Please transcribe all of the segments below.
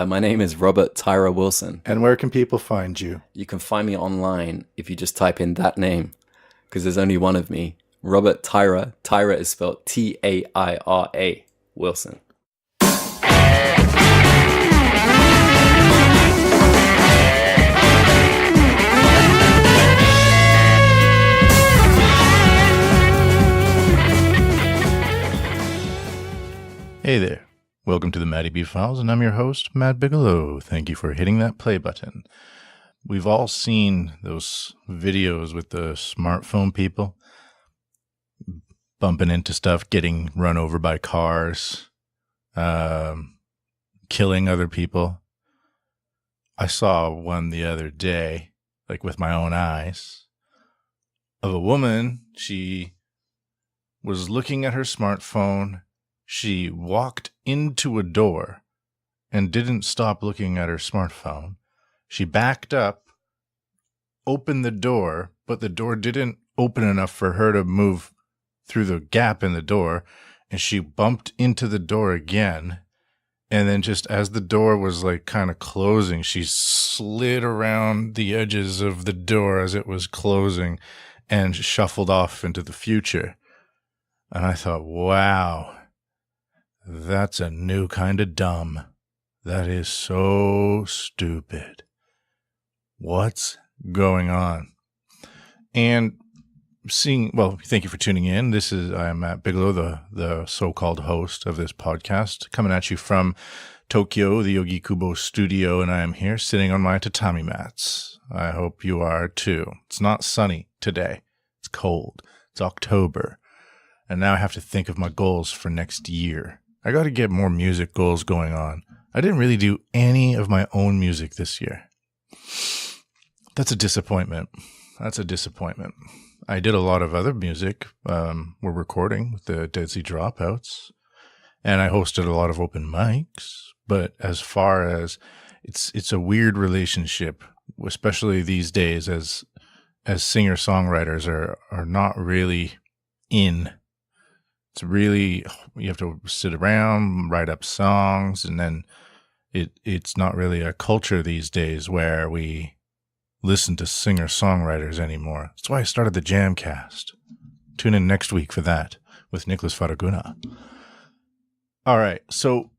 My name is Robert Taira Wilson. And where can people find you? You can find me online if you just type in that name, because there's only one of me. Robert Taira. Taira is spelled Taira, Wilson. Hey there. Welcome to the Matty B Files, and I'm your host, Matt Bigelow. Thank you for hitting that play button. We've all seen those videos with the smartphone people bumping into stuff, getting run over by cars, killing other people. I saw one the other day, like with my own eyes, of a woman. She was looking at her smartphone. She walked into a door and didn't stop looking at her smartphone. She backed up, opened the door, but the door didn't open enough for her to move through the gap in the door, and she bumped into the door again. And then just as the door was like kind of closing, she slid around the edges of the door as it was closing and shuffled off into the future. And I thought, wow. That's a new kind of dumb. That is so stupid. What's going on? And thank you for tuning in. I am Matt Bigelow, the so-called host of this podcast, coming at you from Tokyo, the Yogi Kubo studio, and I am here sitting on my tatami mats. I hope you are too. It's not sunny today. It's cold. It's October. And now I have to think of my goals for next year. I got to get more music goals going on. I didn't really do any of my own music this year. That's a disappointment. I did a lot of other music. We're recording with the Dead Sea Dropouts, and I hosted a lot of open mics. But as far as it's a weird relationship, especially these days, as singer-songwriters are not really in. It's really, you have to sit around, write up songs, and then it's not really a culture these days where we listen to singer-songwriters anymore. That's why I started the Jamcast. Tune in next week for that with Nicholas Faraguna. All right, so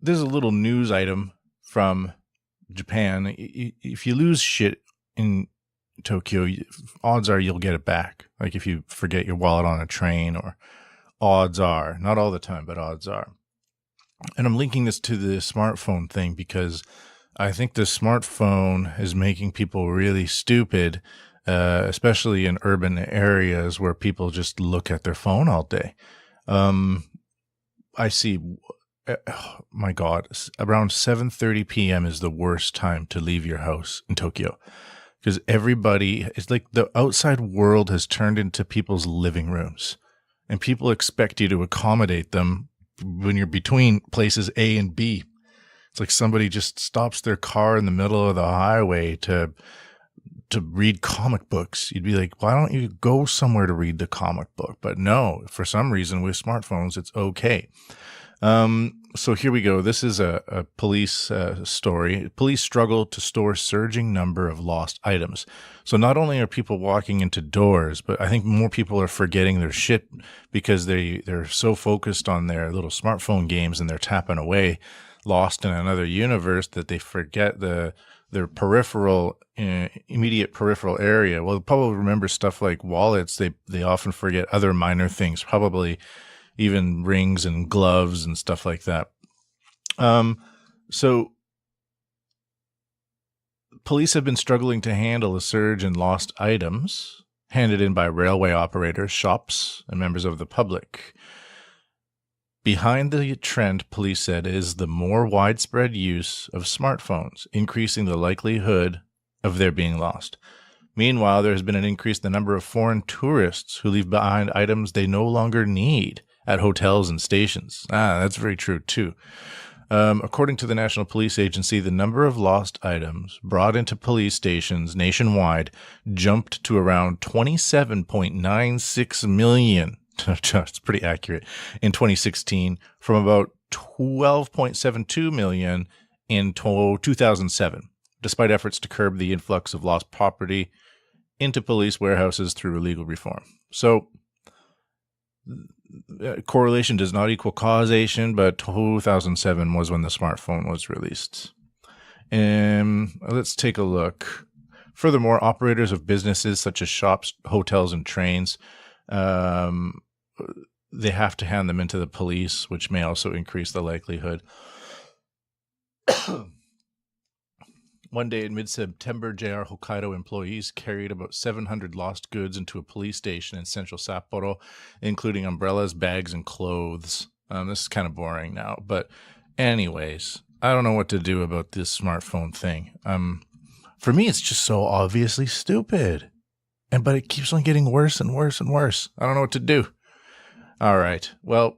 there's a little news item from Japan. If you lose shit in Tokyo, odds are you'll get it back. Like if you forget your wallet on a train, or odds are, not all the time, but odds are. And I'm linking this to the smartphone thing because I think the smartphone is making people really stupid, especially in urban areas where people just look at their phone all day. I see, oh my God, around 7:30 p.m. is the worst time to leave your house in Tokyo. Because it's like the outside world has turned into people's living rooms. And people expect you to accommodate them when you're between places A and B. It's like somebody just stops their car in the middle of the highway to read comic books. You'd be like, why don't you go somewhere to read the comic book? But no, for some reason with smartphones, it's okay. So here we go. This is a police story. Police struggle to store surging number of lost items. So not only are people walking into doors, but I think more people are forgetting their shit because they're so focused on their little smartphone games and they're tapping away, lost in another universe, that they forget their peripheral, immediate peripheral area. Well, they'll probably remember stuff like wallets. They often forget other minor things, probably even rings and gloves and stuff like that. So police have been struggling to handle a surge in lost items handed in by railway operators, shops, and members of the public. Behind the trend, police said, is the more widespread use of smartphones, increasing the likelihood of their being lost. Meanwhile, there has been an increase in the number of foreign tourists who leave behind items they no longer need at hotels and stations. That's very true, too. According to the National Police Agency, the number of lost items brought into police stations nationwide jumped to around 27.96 million. It's pretty accurate. In 2016, from about 12.72 million in 2007, despite efforts to curb the influx of lost property into police warehouses through legal reform. So, correlation does not equal causation, but 2007 was when the smartphone was released. And let's take a look. Furthermore, operators of businesses such as shops, hotels, and trains, they have to hand them into the police, which may also increase the likelihood. One day in mid-September, JR Hokkaido employees carried about 700 lost goods into a police station in central Sapporo, including umbrellas, bags, and clothes. This is kind of boring now, but anyways, I don't know what to do about this smartphone thing. For me, it's just so obviously stupid, but it keeps on getting worse and worse and worse. I don't know what to do. All right, well,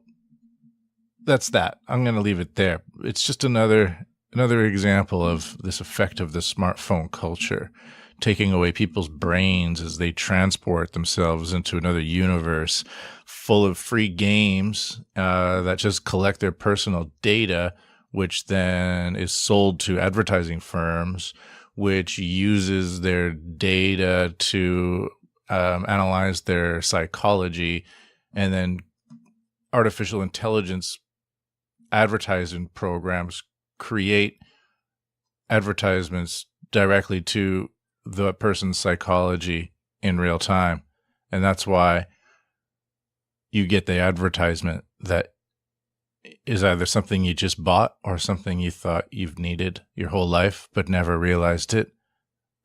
that's that. I'm going to leave it there. It's just another example of this effect of the smartphone culture, taking away people's brains as they transport themselves into another universe full of free games that just collect their personal data, which then is sold to advertising firms, which uses their data to analyze their psychology, and then artificial intelligence advertising programs create advertisements directly to the person's psychology in real time. And that's why you get the advertisement that is either something you just bought or something you thought you've needed your whole life, but never realized it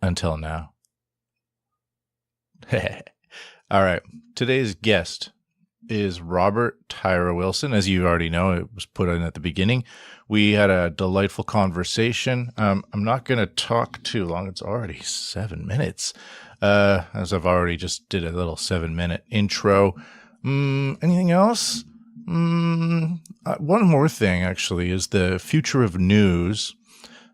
until now. All right. Today's guest is Robert Taira Wilson. As you already know, it was put in at the beginning. We had a delightful conversation. I'm not going to talk too long. It's already 7 minutes, as I've already just did a little 7-minute intro. Anything else? One more thing, actually, is the future of news.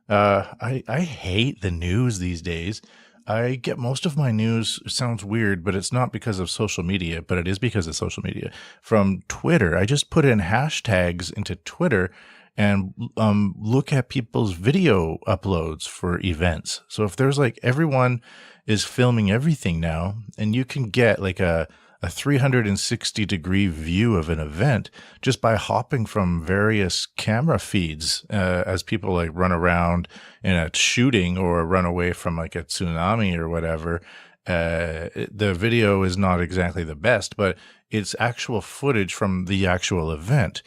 I hate the news these days. I get most of my news, it sounds weird, but it's not because of social media, but it is because of social media, from Twitter. I just put in hashtags into Twitter and look at people's video uploads for events. So if there's everyone is filming everything now, and you can get a 360-degree view of an event just by hopping from various camera feeds as people run around in a shooting or run away from a tsunami or whatever. The video is not exactly the best, but it's actual footage from the actual event.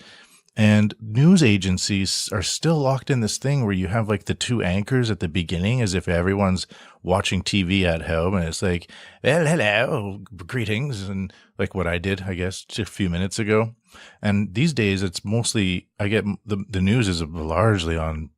And news agencies are still locked in this thing where you have the two anchors at the beginning as if everyone's watching TV at home. And it's well, hello, greetings. And what I did, I guess, just a few minutes ago. And these days it's mostly, I get the news is largely on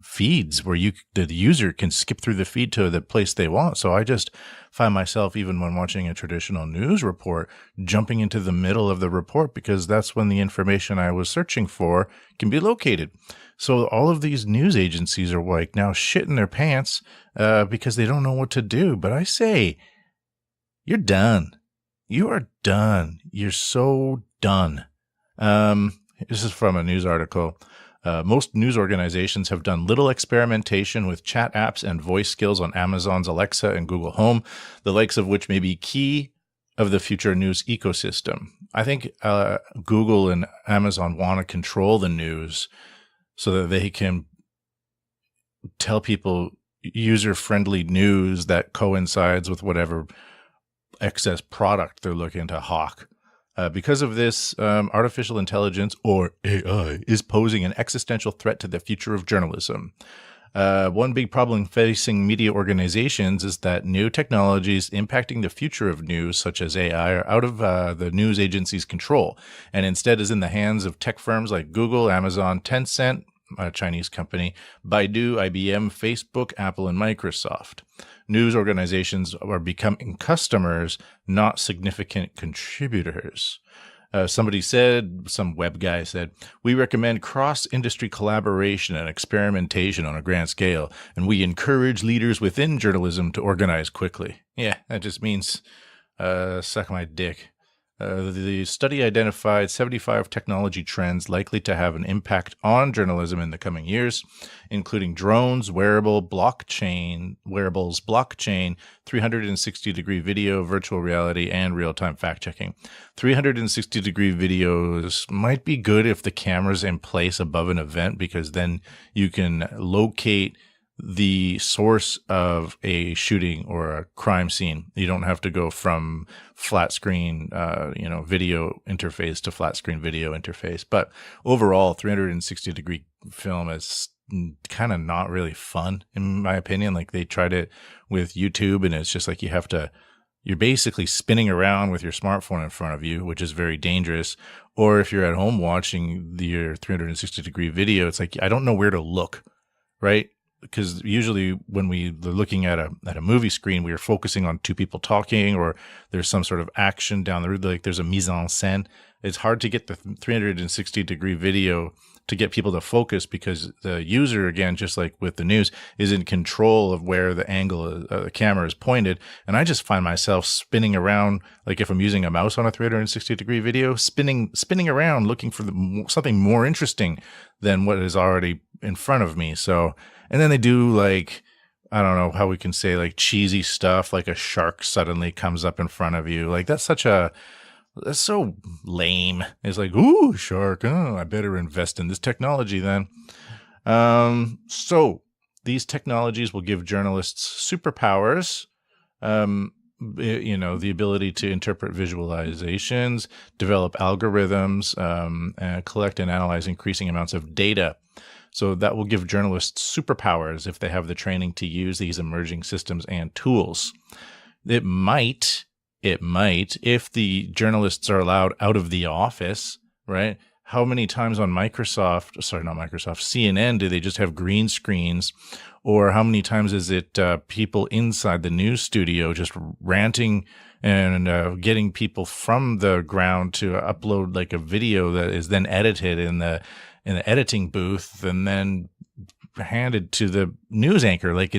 feeds where the user can skip through the feed to the place they want. So I just find myself, even when watching a traditional news report, jumping into the middle of the report because that's when the information I was searching for can be located. So all of these news agencies are now shitting their pants because they don't know what to do. But I say, you're done. You are done. You're so done. This is from a news article. Most news organizations have done little experimentation with chat apps and voice skills on Amazon's Alexa and Google Home, the likes of which may be key of the future news ecosystem. I think Google and Amazon want to control the news so that they can tell people user-friendly news that coincides with whatever excess product they're looking to hawk. Because of this, artificial intelligence, or AI, is posing an existential threat to the future of journalism. One big problem facing media organizations is that new technologies impacting the future of news, such as AI, are out of the news agency's control, and instead is in the hands of tech firms like Google, Amazon, Tencent, a Chinese company, Baidu, IBM, Facebook, Apple, and Microsoft. News organizations are becoming customers, not significant contributors. Some web guy said, we recommend cross-industry collaboration and experimentation on a grand scale, and we encourage leaders within journalism to organize quickly. Yeah, that just means suck my dick. The study identified 75 technology trends likely to have an impact on journalism in the coming years, including drones, wearables, blockchain, 360-degree video, virtual reality, and real-time fact-checking. 360-degree videos might be good if the camera's in place above an event, because then you can locate the source of a shooting or a crime scene. You don't have to go from flat screen, video interface to flat screen video interface. But overall, 360-degree film is kind of not really fun, in my opinion. Like, they tried it with YouTube, and it's just like you're basically spinning around with your smartphone in front of you, which is very dangerous. Or if you're at home watching your 360-degree video, it's like, I don't know where to look, right? Because usually when we're looking at a movie screen, we are focusing on two people talking, or there's some sort of action down the road, like there's a mise en scène. It's hard to get the 360-degree video to get people to focus, because the user, again, just like with the news, is in control of where the angle of the camera is pointed. And I just find myself spinning around, like if I'm using a mouse on a 360-degree video, spinning around looking for something more interesting than what is already in front of me. So, and then they do, like, I don't know how we can say, like, cheesy stuff, like a shark suddenly comes up in front of you. Like, that's so lame. It's like, ooh, shark. Oh, I better invest in this technology then. So these technologies will give journalists superpowers, the ability to interpret visualizations, develop algorithms, and collect and analyze increasing amounts of data. So that will give journalists superpowers if they have the training to use these emerging systems and tools. It might, if the journalists are allowed out of the office, right? How many times on CNN do they just have green screens? Or how many times is it people inside the news studio just ranting and getting people from the ground to upload like a video that is then edited in the editing booth and then handed to the news anchor? Like,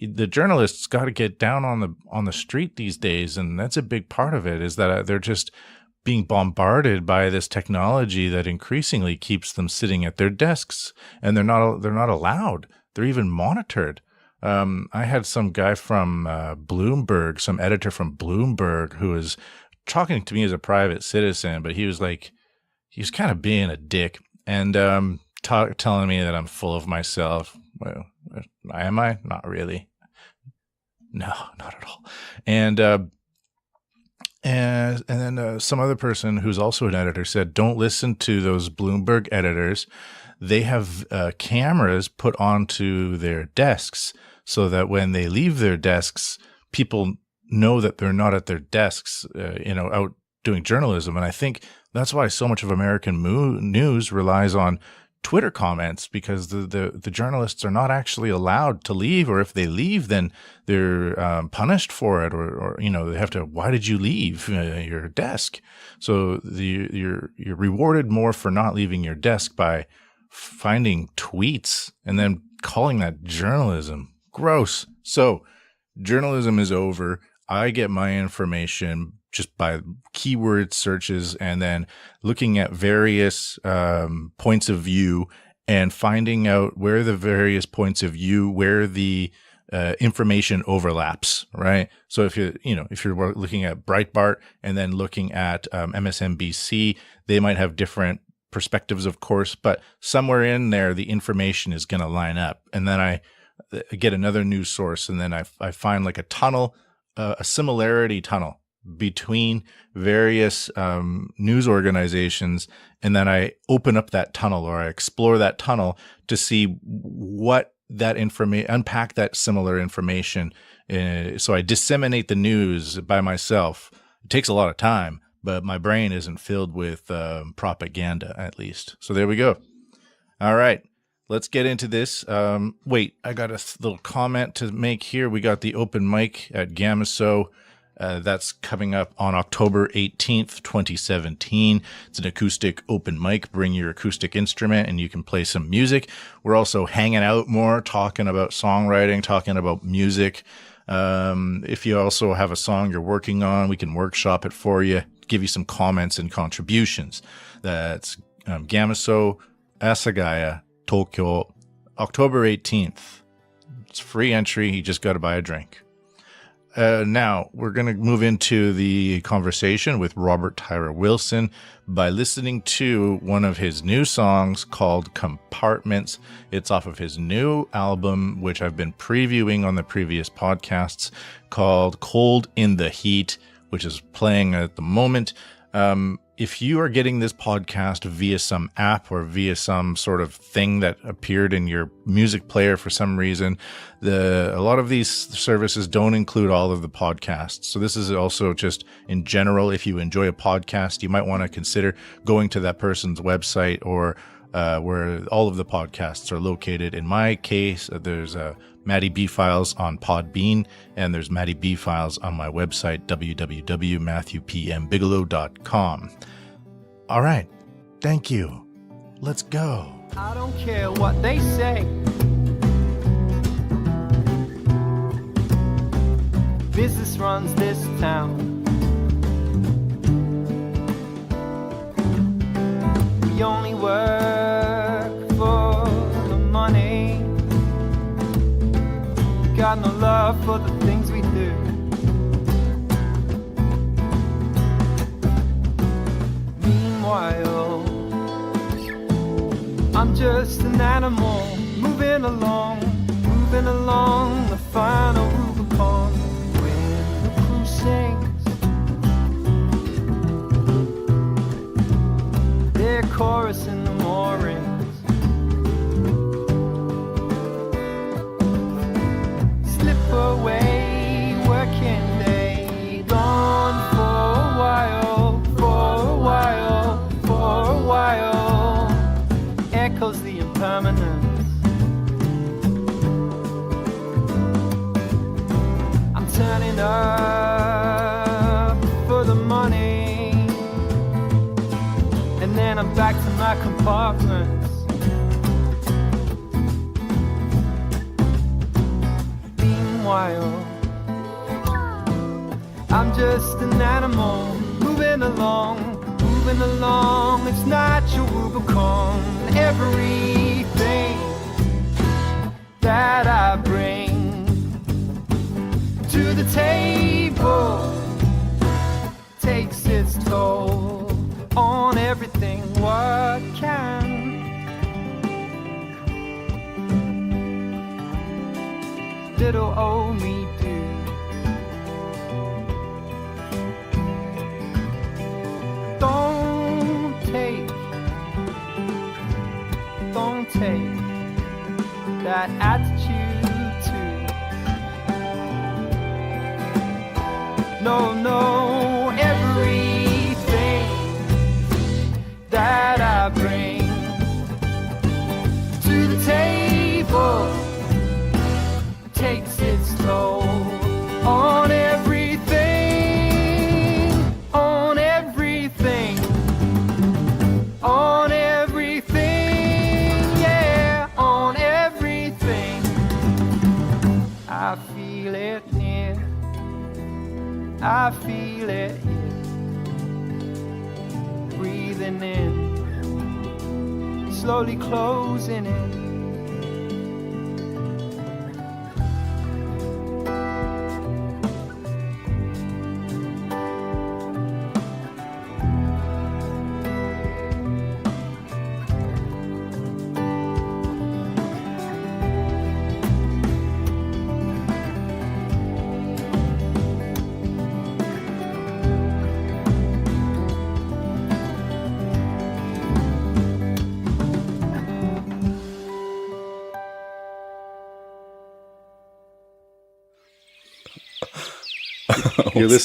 the journalists got to get down on the street these days, and that's a big part of it, is that they're just being bombarded by this technology that increasingly keeps them sitting at their desks, and they're not allowed. They're even monitored. I had some guy from Bloomberg, some editor from Bloomberg, who was talking to me as a private citizen, but he was kind of being a dick and telling me that I'm full of myself. Well, am I? Not really. No, not at all. And then some other person who's also an editor said, don't listen to those Bloomberg editors. They have cameras put onto their desks so that when they leave their desks, people know that they're not at their desks, out doing journalism. And I think that's why so much of American news relies on Twitter comments, because the journalists are not actually allowed to leave, or if they leave, then they're punished for it, or they have to. Why did you leave your desk? So you're rewarded more for not leaving your desk by finding tweets and then calling that journalism. Gross. So journalism is over. I get my information just by keyword searches and then looking at various points of view and finding out where the various points of view, where the information overlaps, right? So if you're looking at Breitbart and then looking at MSNBC, they might have different perspectives, of course, but somewhere in there, the information is going to line up. And then I get another news source, and then I find like a tunnel, a similarity tunnel between various news organizations, and then I open up that tunnel, or I explore that tunnel to see what that information, unpack that similar information. So I disseminate the news by myself. It takes a lot of time, but my brain isn't filled with propaganda, at least. So there we go. All right. Let's get into this. Wait, I got a little comment to make here. We got the open mic at Gamaso. That's coming up on October 18th, 2017. It's an acoustic open mic. Bring your acoustic instrument and you can play some music. We're also hanging out more, talking about songwriting, talking about music. If you also have a song you're working on, we can workshop it for you. give you some comments and contributions. That's Gamiso Asagaya, Tokyo, October 18th. It's free entry. You just got to buy a drink. Now, we're going to move into the conversation with Robert Taira Wilson by listening to one of his new songs called Compartments. It's off of his new album, which I've been previewing on the previous podcasts, called Cold in the Heat, which is playing at the moment. If you are getting this podcast via some app or via some sort of thing that appeared in your music player for some reason, a lot of these services don't include all of the podcasts. So this is also just in general, if you enjoy a podcast, you might want to consider going to that person's website or where all of the podcasts are located. In my case, there's Matty B Files on Podbean, and there's Matty B Files on my website, www.matthewpmbigelow.com. All right. Thank you. Let's go. I don't care what they say. Business runs this town. We only work for the money. Got no love for the things we do. Meanwhile, I'm just an animal moving along the final Rubicon. When the crew sings their chorus in the moorings, slip away, working day, gone for a while, echoes the impermanence. I'm turning up for the money, and then I'm back to my compartments. Meanwhile, I'm just an animal moving along. It's not your Rubicon. Everything that I bring to the table takes its toll on everything. What can little old me do? Don't take that attitude too. No, everything that I bring to the table takes its toll on everything, on everything, on everything, yeah, on everything. I feel it near, I feel it here, breathing in, slowly closing in.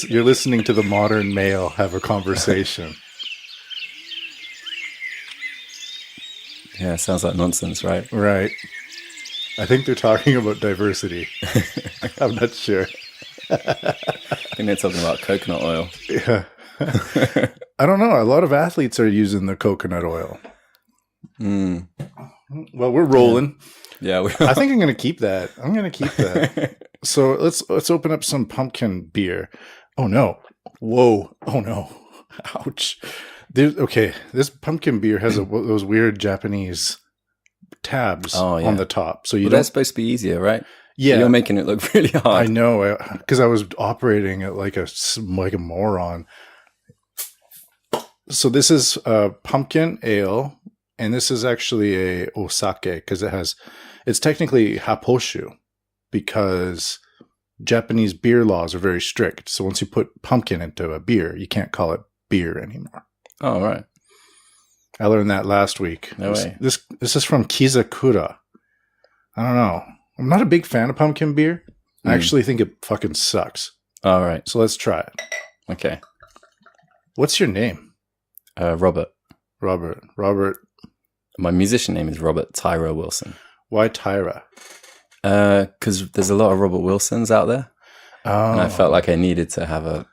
You're listening to the modern male have a conversation. Yeah, sounds like nonsense, right? Right. I think they're talking about diversity. I'm not sure. I think they're talking about coconut oil. Yeah. I don't know. A lot of athletes are using the coconut oil. Mm. Well, we're rolling. Yeah, I think I'm going to keep that. So let's open up some pumpkin beer. Oh no! Whoa! Oh no! Ouch. Okay, this pumpkin beer has those weird Japanese tabs on the top. So that's supposed to be easier, right? Yeah. You're making it look really hard. I know, because I was operating it like a moron. So this is a pumpkin ale, and this is actually a osake, because it's technically happoshu, because Japanese beer laws are very strict. So once you put pumpkin into a beer, you can't call it beer anymore. Oh, right. I learned that last week. No way. This is from Kizakura. I don't know. I'm not a big fan of pumpkin beer. I actually think it fucking sucks. All right. So let's try it. Okay. What's your name? Robert. Robert. My musician name is Robert Taira Wilson. Why Taira? Because there's a lot of Robert Wilsons out there. Oh. And I felt like I needed to have a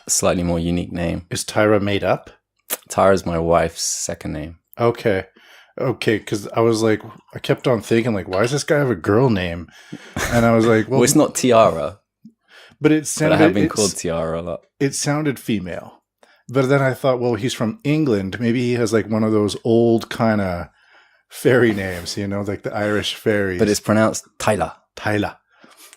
slightly more unique name. Is Taira made up? Taira's my wife's second name. Okay, because I kept on thinking, like, why does this guy have a girl name? And I was like, well, it's not Tiara. But it sounded. But I have been called Tiara a lot. It sounded female. But then I thought, well, he's from England. Maybe he has like one of those old kind of fairy names, like the Irish fairies. But it's pronounced Taira. Taira.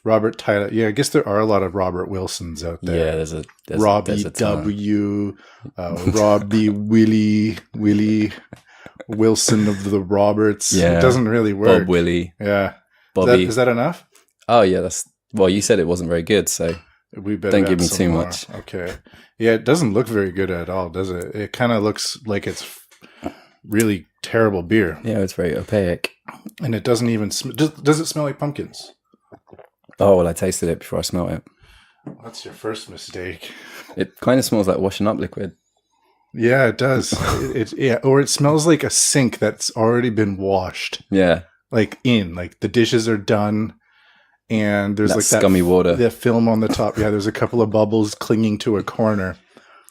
Robert Taira. Yeah, I guess there are a lot of Robert Wilsons out there. Yeah, there's Robbie a W. Robbie Willie Wilson of the Roberts. Yeah. It doesn't really work. Bob Willie. Yeah. Bobby. Is that enough? Oh, yeah. Well, you said it wasn't very good, so we better don't give me some too more. much. Okay. Yeah, it doesn't look very good at all, does it? It kind of looks like it's really terrible beer. Yeah, it's very opaque. And it doesn't even does it smell like pumpkins? Oh, well, I tasted it before I smelled it. That's your first mistake. It kind of smells like washing up liquid. Yeah, it does. Or it smells like a sink that's already been washed. Yeah. Like the dishes are done and there's like that scummy water. The film on the top. Yeah, there's a couple of bubbles clinging to a corner.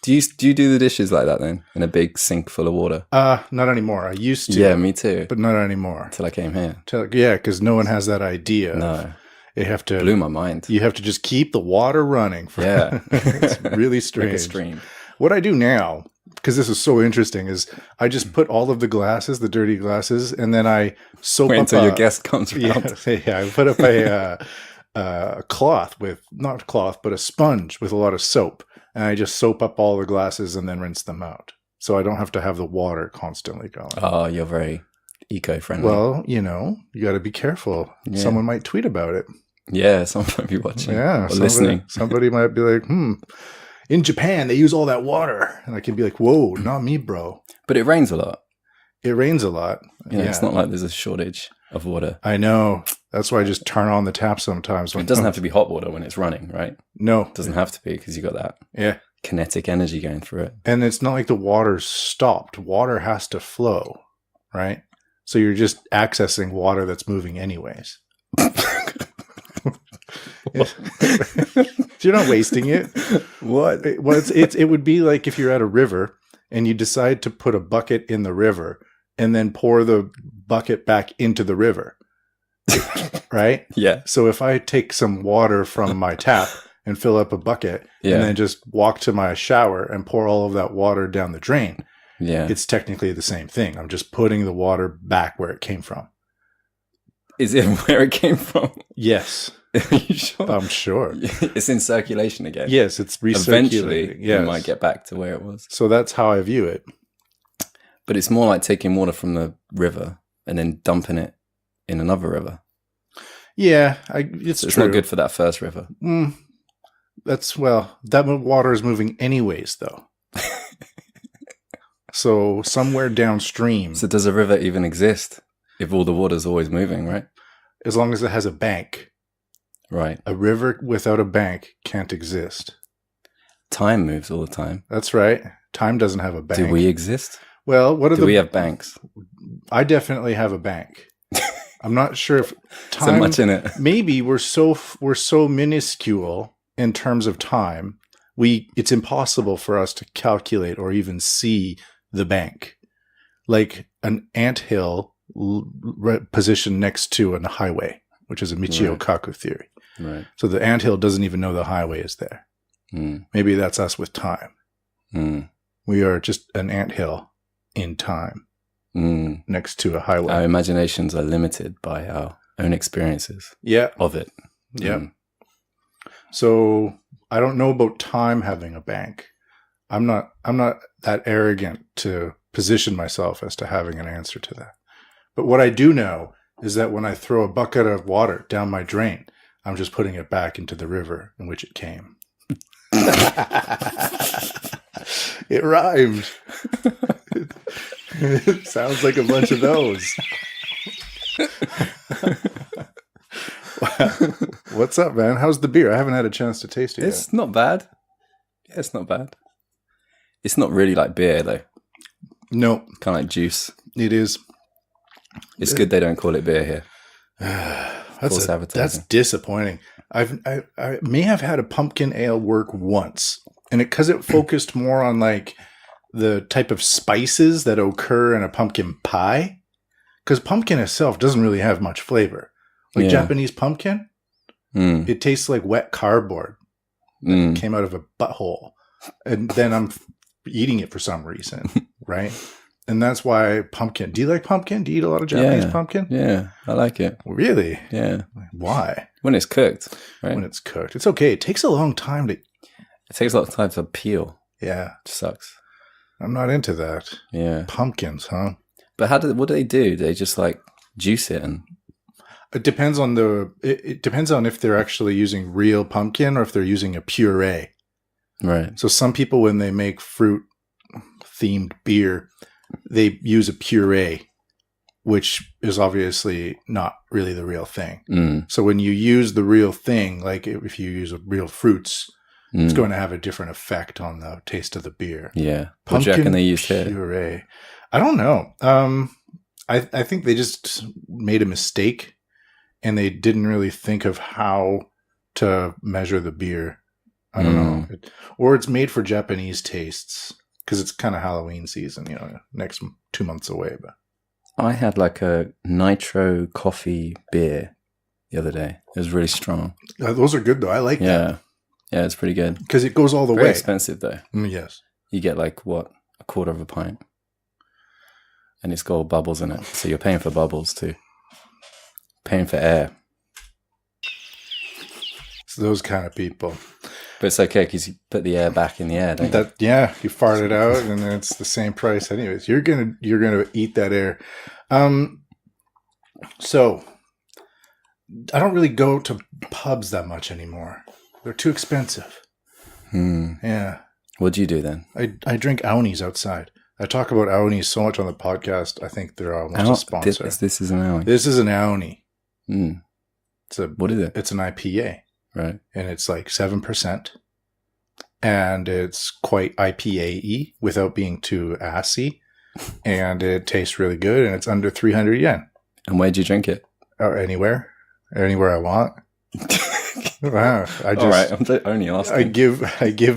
Do you do the dishes like that then? In a big sink full of water? Not anymore. I used to. Yeah, me too. But not anymore. Till I came here. Yeah, because no one has that idea. No. You have to blew my mind. You have to just keep the water running. Yeah. It's really strange. Like a stream. What I do now, because this is so interesting, is I just put all of the glasses, the dirty glasses, and then I soap Wait up until your guest comes around. Yeah, I put up a cloth not cloth, but a sponge with a lot of soap. And I just soap up all the glasses and then rinse them out. So I don't have to have the water constantly going. Oh, you're very eco-friendly. Well, you got to be careful. Yeah. Someone might tweet about it. Yeah, someone might be watching or listening. Somebody might be like, in Japan, they use all that water. And I can be like, whoa, not me, bro. But it rains a lot. It rains a lot. Yeah, it's not like there's a shortage of water. I know. That's why I just turn on the tap sometimes. It doesn't have to be hot water when it's running, right? No. It doesn't have to be because you got that kinetic energy going through it. And it's not like the water's stopped. Water has to flow, right? So you're just accessing water that's moving anyways. You're not wasting it. What? Well, it would be like if you're at a river and you decide to put a bucket in the river and then pour the bucket back into the river. Right? Yeah. So if I take some water from my tap and fill up a bucket and then just walk to my shower and pour all of that water down the drain, it's technically the same thing. I'm just putting the water back where it came from. Is it where it came from? Yes. Are you sure? I'm sure. It's in circulation again. Yes, it's recirculating. Eventually, you might get back to where it was. So that's how I view it. But it's more like taking water from the river and then dumping it in another river. Yeah, it's true. It's not good for that first river. That water is moving anyways, though. So somewhere downstream. So does a river even exist if all the water's always moving, right? As long as it has a bank. Right. A river without a bank can't exist. Time moves all the time. That's right. Time doesn't have a bank. Do we exist? Well, do we have banks? I definitely have a bank. I'm not sure if time. So much in it. Maybe we're so minuscule in terms of time. It's impossible for us to calculate or even see the bank, like an anthill positioned next to a highway, which is a Michio Kaku theory. Right. So the anthill doesn't even know the highway is there. Maybe that's us with time. We are just an anthill in time next to a highway. Our imaginations are limited by our own experiences of it. Yeah. So I don't know about time having a bank. I'm not that arrogant to position myself as to having an answer to that. But what I do know is that when I throw a bucket of water down my drain, I'm just putting it back into the river in which it came. It rhymed. It sounds like a bunch of those. What's up, man? How's the beer? I haven't had a chance to taste it It's not bad. Yeah, it's not bad. It's not really like beer, though. No. Kind of like juice. It is. It's good they don't call it beer here. That's disappointing. I may have had a pumpkin ale work once, and because it focused more on like the type of spices that occur in a pumpkin pie, because pumpkin itself doesn't really have much flavor. Like Japanese pumpkin, it tastes like wet cardboard that came out of a butthole, and then I'm eating it for some reason, right? And that's why pumpkin. Do you like pumpkin? Do you eat a lot of Japanese pumpkin? Yeah, I like it. Really? Yeah. Why? When it's cooked, right? When it's cooked. It's okay. It takes a long time to... It takes a lot of time to peel. Yeah. It sucks. I'm not into that. Yeah. Pumpkins, huh? But what do? They just like juice it and... It depends on it depends on if they're actually using real pumpkin or if they're using a puree. Right. So some people, when they make fruit-themed beer, they use a puree, which is obviously not really the real thing. So when you use the real thing, like if you use real fruits, it's going to have a different effect on the taste of the beer. Yeah. What do you reckon they used here? Puree. I don't know. I think they just made a mistake and they didn't really think of how to measure the beer. I don't know. Or it's made for Japanese tastes. Because it's kind of Halloween season, next 2 months away. But I had like a nitro coffee beer the other day. It was really strong. Those are good, though. I like that. Yeah, it's pretty good. Because it goes all the Very way. Expensive, though. Yes. You get like, what, a quarter of a pint. And it's got bubbles in it. So you're paying for bubbles, too. Paying for air. It's those kind of people. But it's okay because you put the air back in the air, don't you? Yeah, you fart it out, and then it's the same price, anyways. You're gonna eat that air. So I don't really go to pubs that much anymore. They're too expensive. Yeah. What do you do then? I drink Aonis outside. I talk about Aonis so much on the podcast. I think they're almost a sponsor. This is an Aoni. This is an Aoni. What is it? It's an IPA. Right. And it's like 7%. And it's quite IPA-y without being too assy. And it tastes really good. And it's under 300 yen. And where'd you drink it? Anywhere. Anywhere I want. Wow. All right. I'm only asking. I give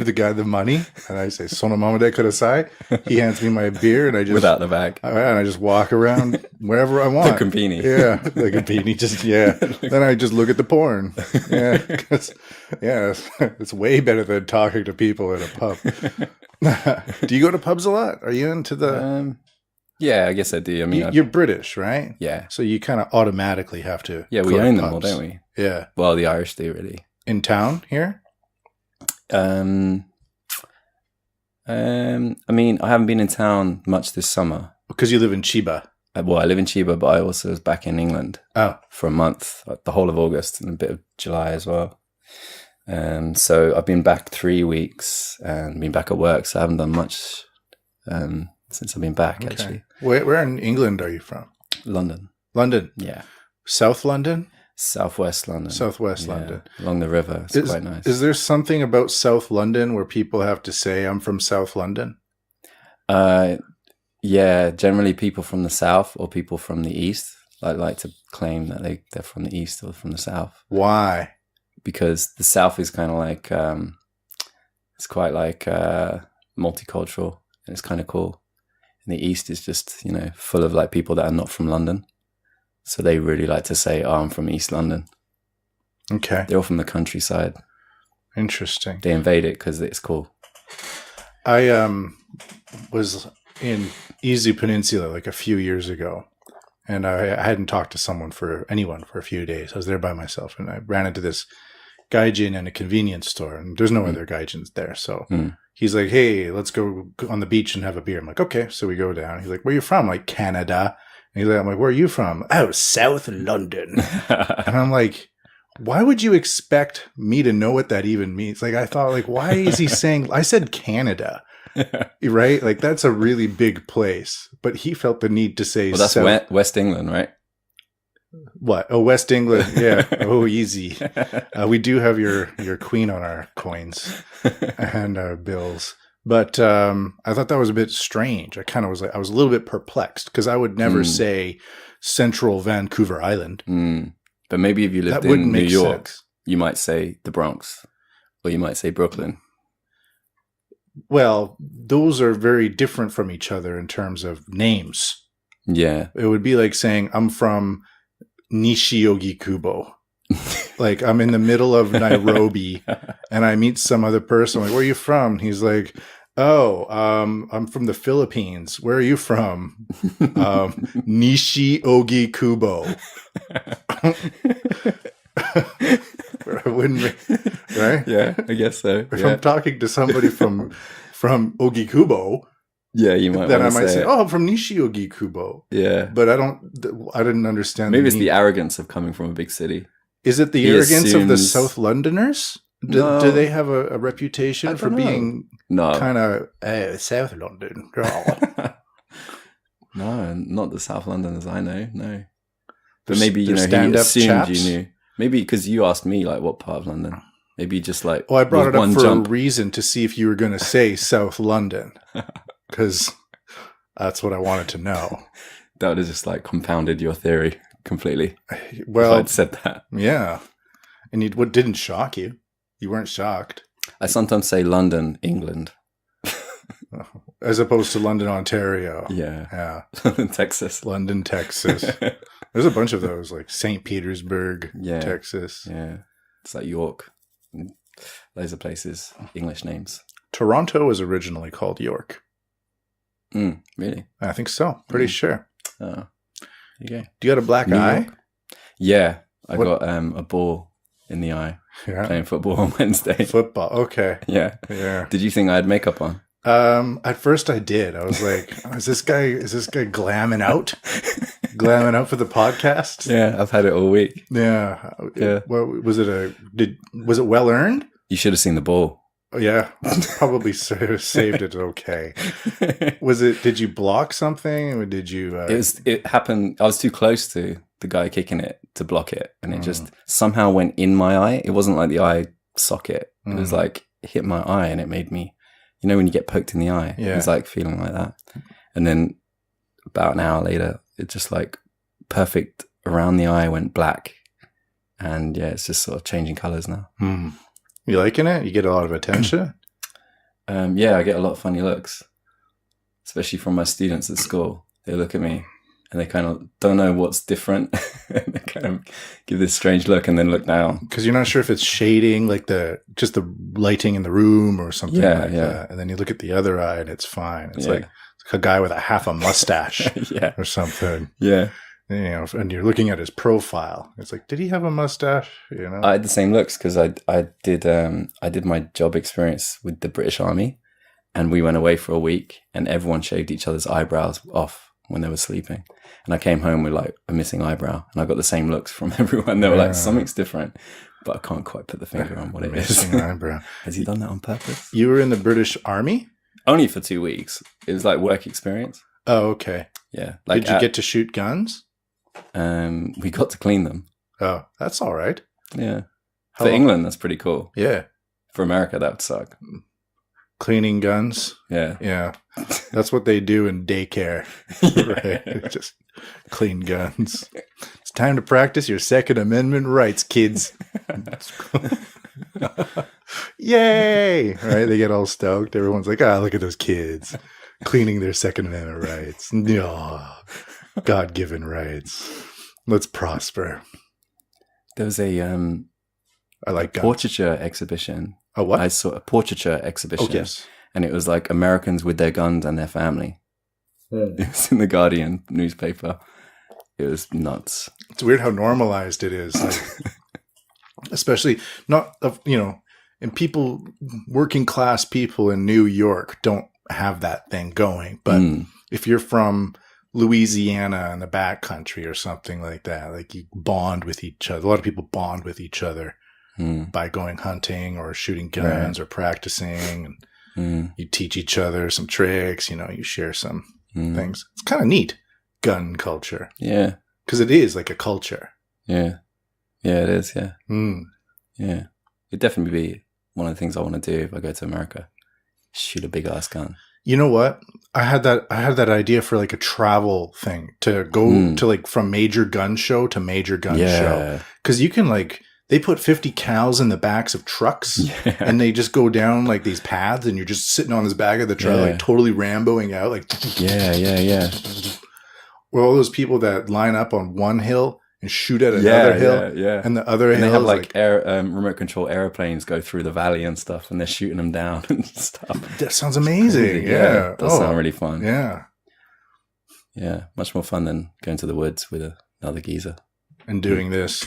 the guy the money. And I say, Sonomamade kudasai. He hands me my beer. And I just... Without the bag. And I just walk around wherever I want. The Campini. Yeah. The Campini. Then I just look at the porn. Yeah. It's way better than talking to people in a pub. Do you go to pubs a lot? Are you into the... Yeah, I guess I do. I mean, you're British, right? Yeah. So you kind of automatically have to. Yeah, we own them all, don't we? Yeah. Well, the Irish do, really. In town here? I mean, I haven't been in town much this summer. Because you live in Chiba. Well, I live in Chiba, but I also was back in England for a month, like the whole of August and a bit of July as well. So I've been back 3 weeks and been back at work, so I haven't done much since I've been back, actually. Where in England are you from? London. London? Yeah. South London? Southwest London. Southwest London. Along the river. It's quite nice. Is there something about South London where people have to say, I'm from South London? Yeah, generally people from the south or people from the east like to claim that they're from the east or from the south. Why? Because the south is kind of like, it's quite like multicultural and it's kind of cool. And the east is just, full of like people that are not from London. So they really like to say, I'm from East London. Okay. They're all from the countryside. Interesting. They invade it because it's cool. I was in Izu Peninsula like a few years ago, and I hadn't talked to anyone for a few days. I was there by myself, and I ran into this gaijin in a convenience store, and there's no other gaijins there. So he's like, "Hey, let's go on the beach and have a beer." I'm like, "Okay." So we go down. He's like, "Where are you from?" I'm like, "Canada." And he's like, "I'm like, where are you from?" "Oh, South London." And I'm like, why would you expect me to know what that even means? Like, I thought, like, why is he saying, I said Canada, right? Like, that's a really big place. But he felt the need to say, well, that's West England, right? What? Oh, West England. Yeah. Oh, easy. We do have your queen on our coins and our bills. But I thought that was a bit strange. I kind of was like, I was a little bit perplexed because I would never say Central Vancouver Island. But maybe if you lived in New York, you might say the Bronx, or you might say Brooklyn. Well, those are very different from each other in terms of names. Yeah. It would be like saying, I'm from Nishiyogikubo. Like, I'm in the middle of Nairobi, and I meet some other person. I'm like, where are you from? And he's like, oh, I'm from the Philippines. Where are you from? Nishiyogikubo. Wouldn't be, right? Yeah, I guess so. If I'm talking to somebody from Ogikubo, yeah, you might. Then I might say, "Oh, I'm from Nishiyogikubo." Yeah, but I didn't understand. Maybe it's the arrogance of coming from a big city. Is it the arrogance of the South Londoners? Do they have a reputation for being kind of South London? No, not the South Londoners I know. No, but maybe he stand-up assumed chaps? you knew. Maybe because you asked me like what part of London. Maybe just like I brought it up for a reason to see if you were going to say South London, because that's what I wanted to know. That would have just like compounded your theory completely. Well, if I'd said that. Yeah, and what didn't shock you? You weren't shocked. I sometimes say London, England, as opposed to London, Ontario. Yeah. London, Texas. London, Texas. There's a bunch of those, like St. Petersburg, Texas. Yeah. It's like York. Loads of places, English names. Toronto was originally called York. Really? I think so. Pretty sure. Oh. There you go. Do you got a black eye? York? Yeah. I got a ball in the eye playing football on Wednesday. Football. Okay. Yeah. Did you think I had makeup on? At first I did. I was like, is this guy glamming out? Glamming out for the podcast? Yeah, I've had it all week. Yeah. Well, was it well earned? You should have seen the ball. Oh, yeah. Probably saved it okay. Did you block something, or did you it happened. I was too close to the guy kicking it to block it, and it just somehow went in my eye. It wasn't like the eye socket. It was like it hit my eye, and it made me, you know, when you get poked in the eye, it was like feeling like that. And then about an hour later, it just like perfect around the eye went black. And yeah, it's just sort of changing colors now. You liking it? You get a lot of attention? Yeah, I get a lot of funny looks, especially from my students at school. They look at me and they kind of don't know what's different. They kind of give this strange look and then look down. Because you're not sure if it's shading, like just the lighting in the room or something like that. And then you look at the other eye and it's fine. It's like a guy with half a mustache or something. Yeah. You know, and you're looking at his profile. It's like, did he have a mustache? You know, I had the same looks because I did my job experience with the British Army, and we went away for a week, and everyone shaved each other's eyebrows off when they were sleeping. And I came home with like a missing eyebrow, and I got the same looks from everyone. They were like, something's different, but I can't quite put the finger on what it is. Missing eyebrow. Has he done that on purpose? You were in the British Army? Only for 2 weeks. It was like work experience. Oh, okay. Yeah. Like, did you get to shoot guns? We got to clean them. Oh, that's all right. Yeah. For England, that's pretty cool. Yeah. For America, that would suck. Cleaning guns. Yeah. Yeah. That's what they do in daycare. Right? Just clean guns. It's time to practice your Second Amendment rights, kids. Yay! Right? They get all stoked. Everyone's like, look at those kids cleaning their Second Amendment rights. Oh, God-given rights. Let's prosper. There was a I like guns. portraiture exhibition. A what? I saw a portraiture exhibition. Oh, yes. and it was like Americans with their guns and their family. It was in the Guardian newspaper. It was nuts. It's weird how normalized it is, like, especially not of and people, working class people in New York don't have that thing going. But if you're from Louisiana in the backcountry or something like that, like you bond with each other. A lot of people bond with each other by going hunting or shooting guns or practicing, and you teach each other some tricks. You share some things. It's kind of neat, gun culture. Yeah, because it is like a culture. Yeah, it is. Yeah, yeah. It'd definitely be one of the things I want to do if I go to America. Shoot a big ass gun. You know what? I had that idea for like a travel thing to go to like from major gun show to major gun show. Because you can like, they put 50 cows in the backs of trucks and they just go down like these paths and you're just sitting on this back of the truck, like totally Ramboing out. Like, yeah. Or all those people that line up on one hill and shoot at another hill. And the other hill. They have like air, remote control airplanes go through the valley and stuff, and they're shooting them down and stuff. That sounds amazing. Yeah. It does sound really fun. Yeah. Yeah. Much more fun than going to the woods with another geezer. And doing this.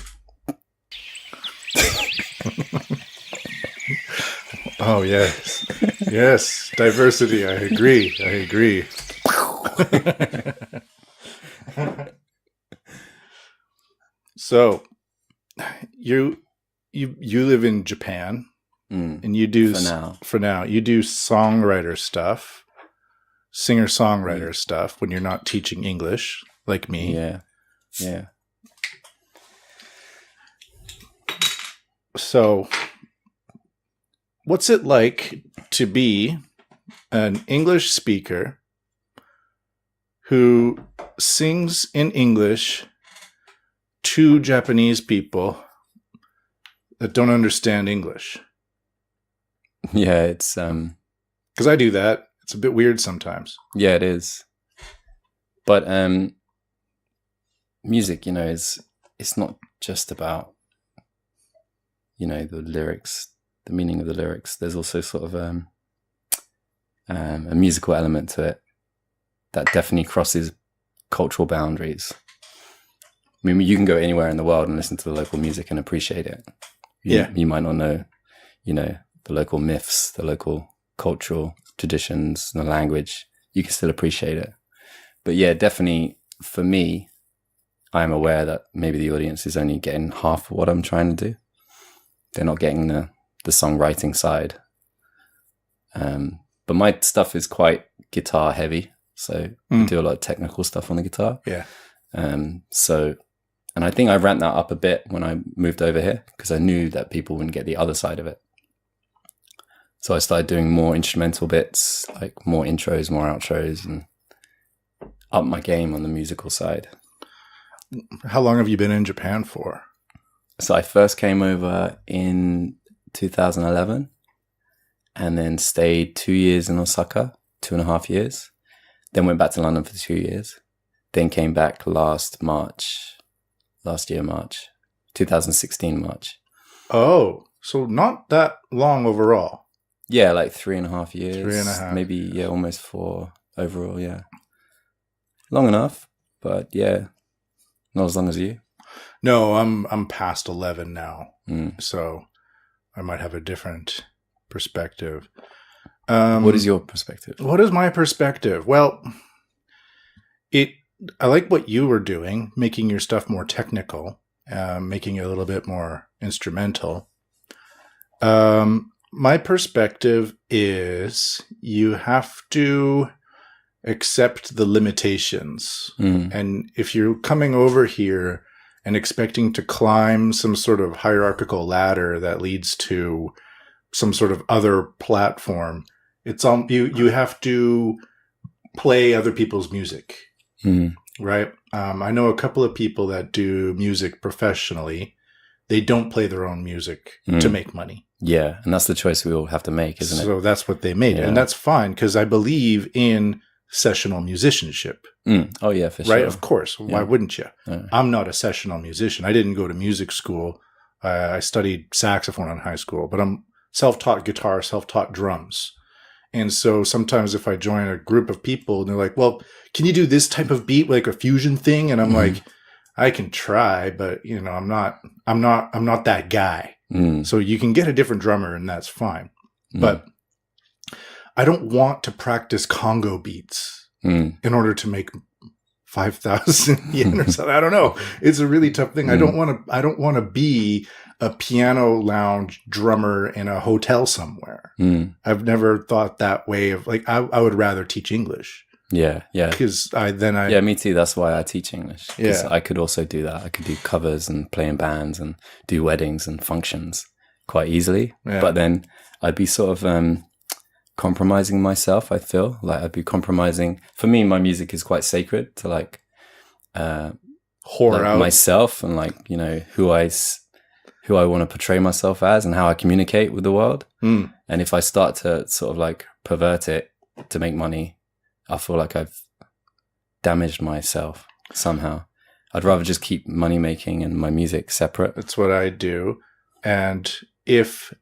Oh, yes. Yes. Diversity. I agree. So, you live in Japan, and you do for now you do songwriter stuff, singer-songwriter stuff when you're not teaching English, like me. Yeah. So, what's it like to be an English speaker who sings in English to Japanese people that don't understand English? Yeah, it's because I do that. It's a bit weird sometimes. Yeah, it is. But music, it's not just about the lyrics, the meaning of the lyrics. There's also sort of a musical element to it that definitely crosses cultural boundaries. I mean, you can go anywhere in the world and listen to the local music and appreciate it. You might not know, the local myths, the local cultural traditions, the language. You can still appreciate it. But yeah, definitely for me, I'm aware that maybe the audience is only getting half of what I'm trying to do. They're not getting the songwriting side. But my stuff is quite guitar heavy. So I do a lot of technical stuff on the guitar. Yeah. And I think I ramped that up a bit when I moved over here because I knew that people wouldn't get the other side of it. So I started doing more instrumental bits, like more intros, more outros, and up my game on the musical side. How long have you been in Japan for? So I first came over in 2011 and then stayed 2 years in Osaka, 2.5 years. Then went back to London for 2 years. Then came back last year, March, 2016, March. Oh, so not that long overall. Yeah, like 3.5 years. 3.5. Maybe, almost 4 overall, yeah. Long enough, but yeah, not as long as you. No, I'm past 11 now, so I might have a different perspective. What is your perspective? What is my perspective? Well, I like what you were doing, making your stuff more technical, making it a little bit more instrumental. My perspective is you have to accept the limitations. And if you're coming over here and expecting to climb some sort of hierarchical ladder that leads to some sort of other platform, it's you have to play other people's music. Right? I know a couple of people that do music professionally. They don't play their own music to make money. Yeah, and that's the choice we all have to make, isn't it? So that's what they made. Yeah. And that's fine because I believe in sessional musicianship. Oh, yeah, for sure. Right? Of course. Yeah. Why wouldn't you? I'm not a sessional musician. I didn't go to music school. I studied saxophone in high school, but I'm self-taught guitar, self-taught drums. And so sometimes if I join a group of people and they're like, well, can you do this type of beat, like a fusion thing? And I'm like, I can try, but you know, I'm not that guy. So you can get a different drummer and that's fine. But I don't want to practice Congo beats in order to make 5,000 yen or something. I don't know. It's a really tough thing. I don't want to be a piano lounge drummer in a hotel somewhere. I've never thought that way of like, I would rather teach English. Yeah. Because yeah, me too. That's why I teach English. Yeah. I could also do that. I could do covers and play in bands and do weddings and functions quite easily. Yeah. But then I'd be sort of compromising myself, I feel. Like I'd be compromising. For me, my music is quite sacred to like whore out myself and like, you know, who I want to portray myself as and how I communicate with the world. And if I start to sort of like pervert it to make money, I feel like I've damaged myself somehow. I'd rather just keep money making and my music separate. That's what I do. And if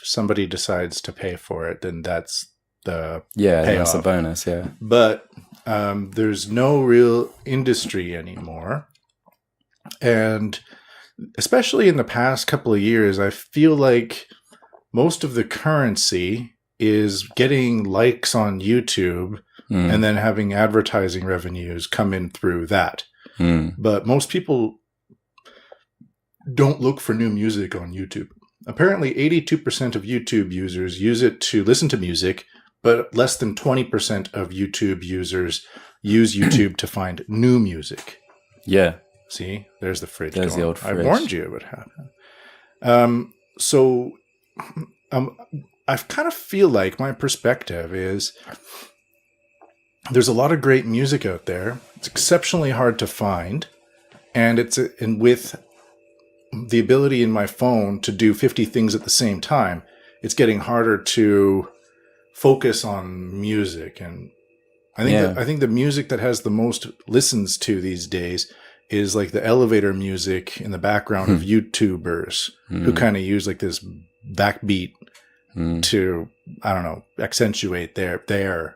somebody decides to pay for it, then that's the that's a bonus. Yeah. But there's no real industry anymore. And especially in the past couple of years, I feel like most of the currency is getting likes on YouTube and then having advertising revenues come in through that. But most people don't look for new music on YouTube. Apparently 82% of YouTube users use it to listen to music, but less than 20% of YouTube users use YouTube to find new music. Yeah. See, there's the fridge. There's the old fridge. I warned you it would happen. So I kind of feel like my perspective is there's a lot of great music out there. It's exceptionally hard to find. And with the ability in my phone to do 50 things at the same time, it's getting harder to focus on music. And I think the music that has the most listens to these days is like the elevator music in the background of YouTubers who kind of use like this backbeat to, I don't know, accentuate their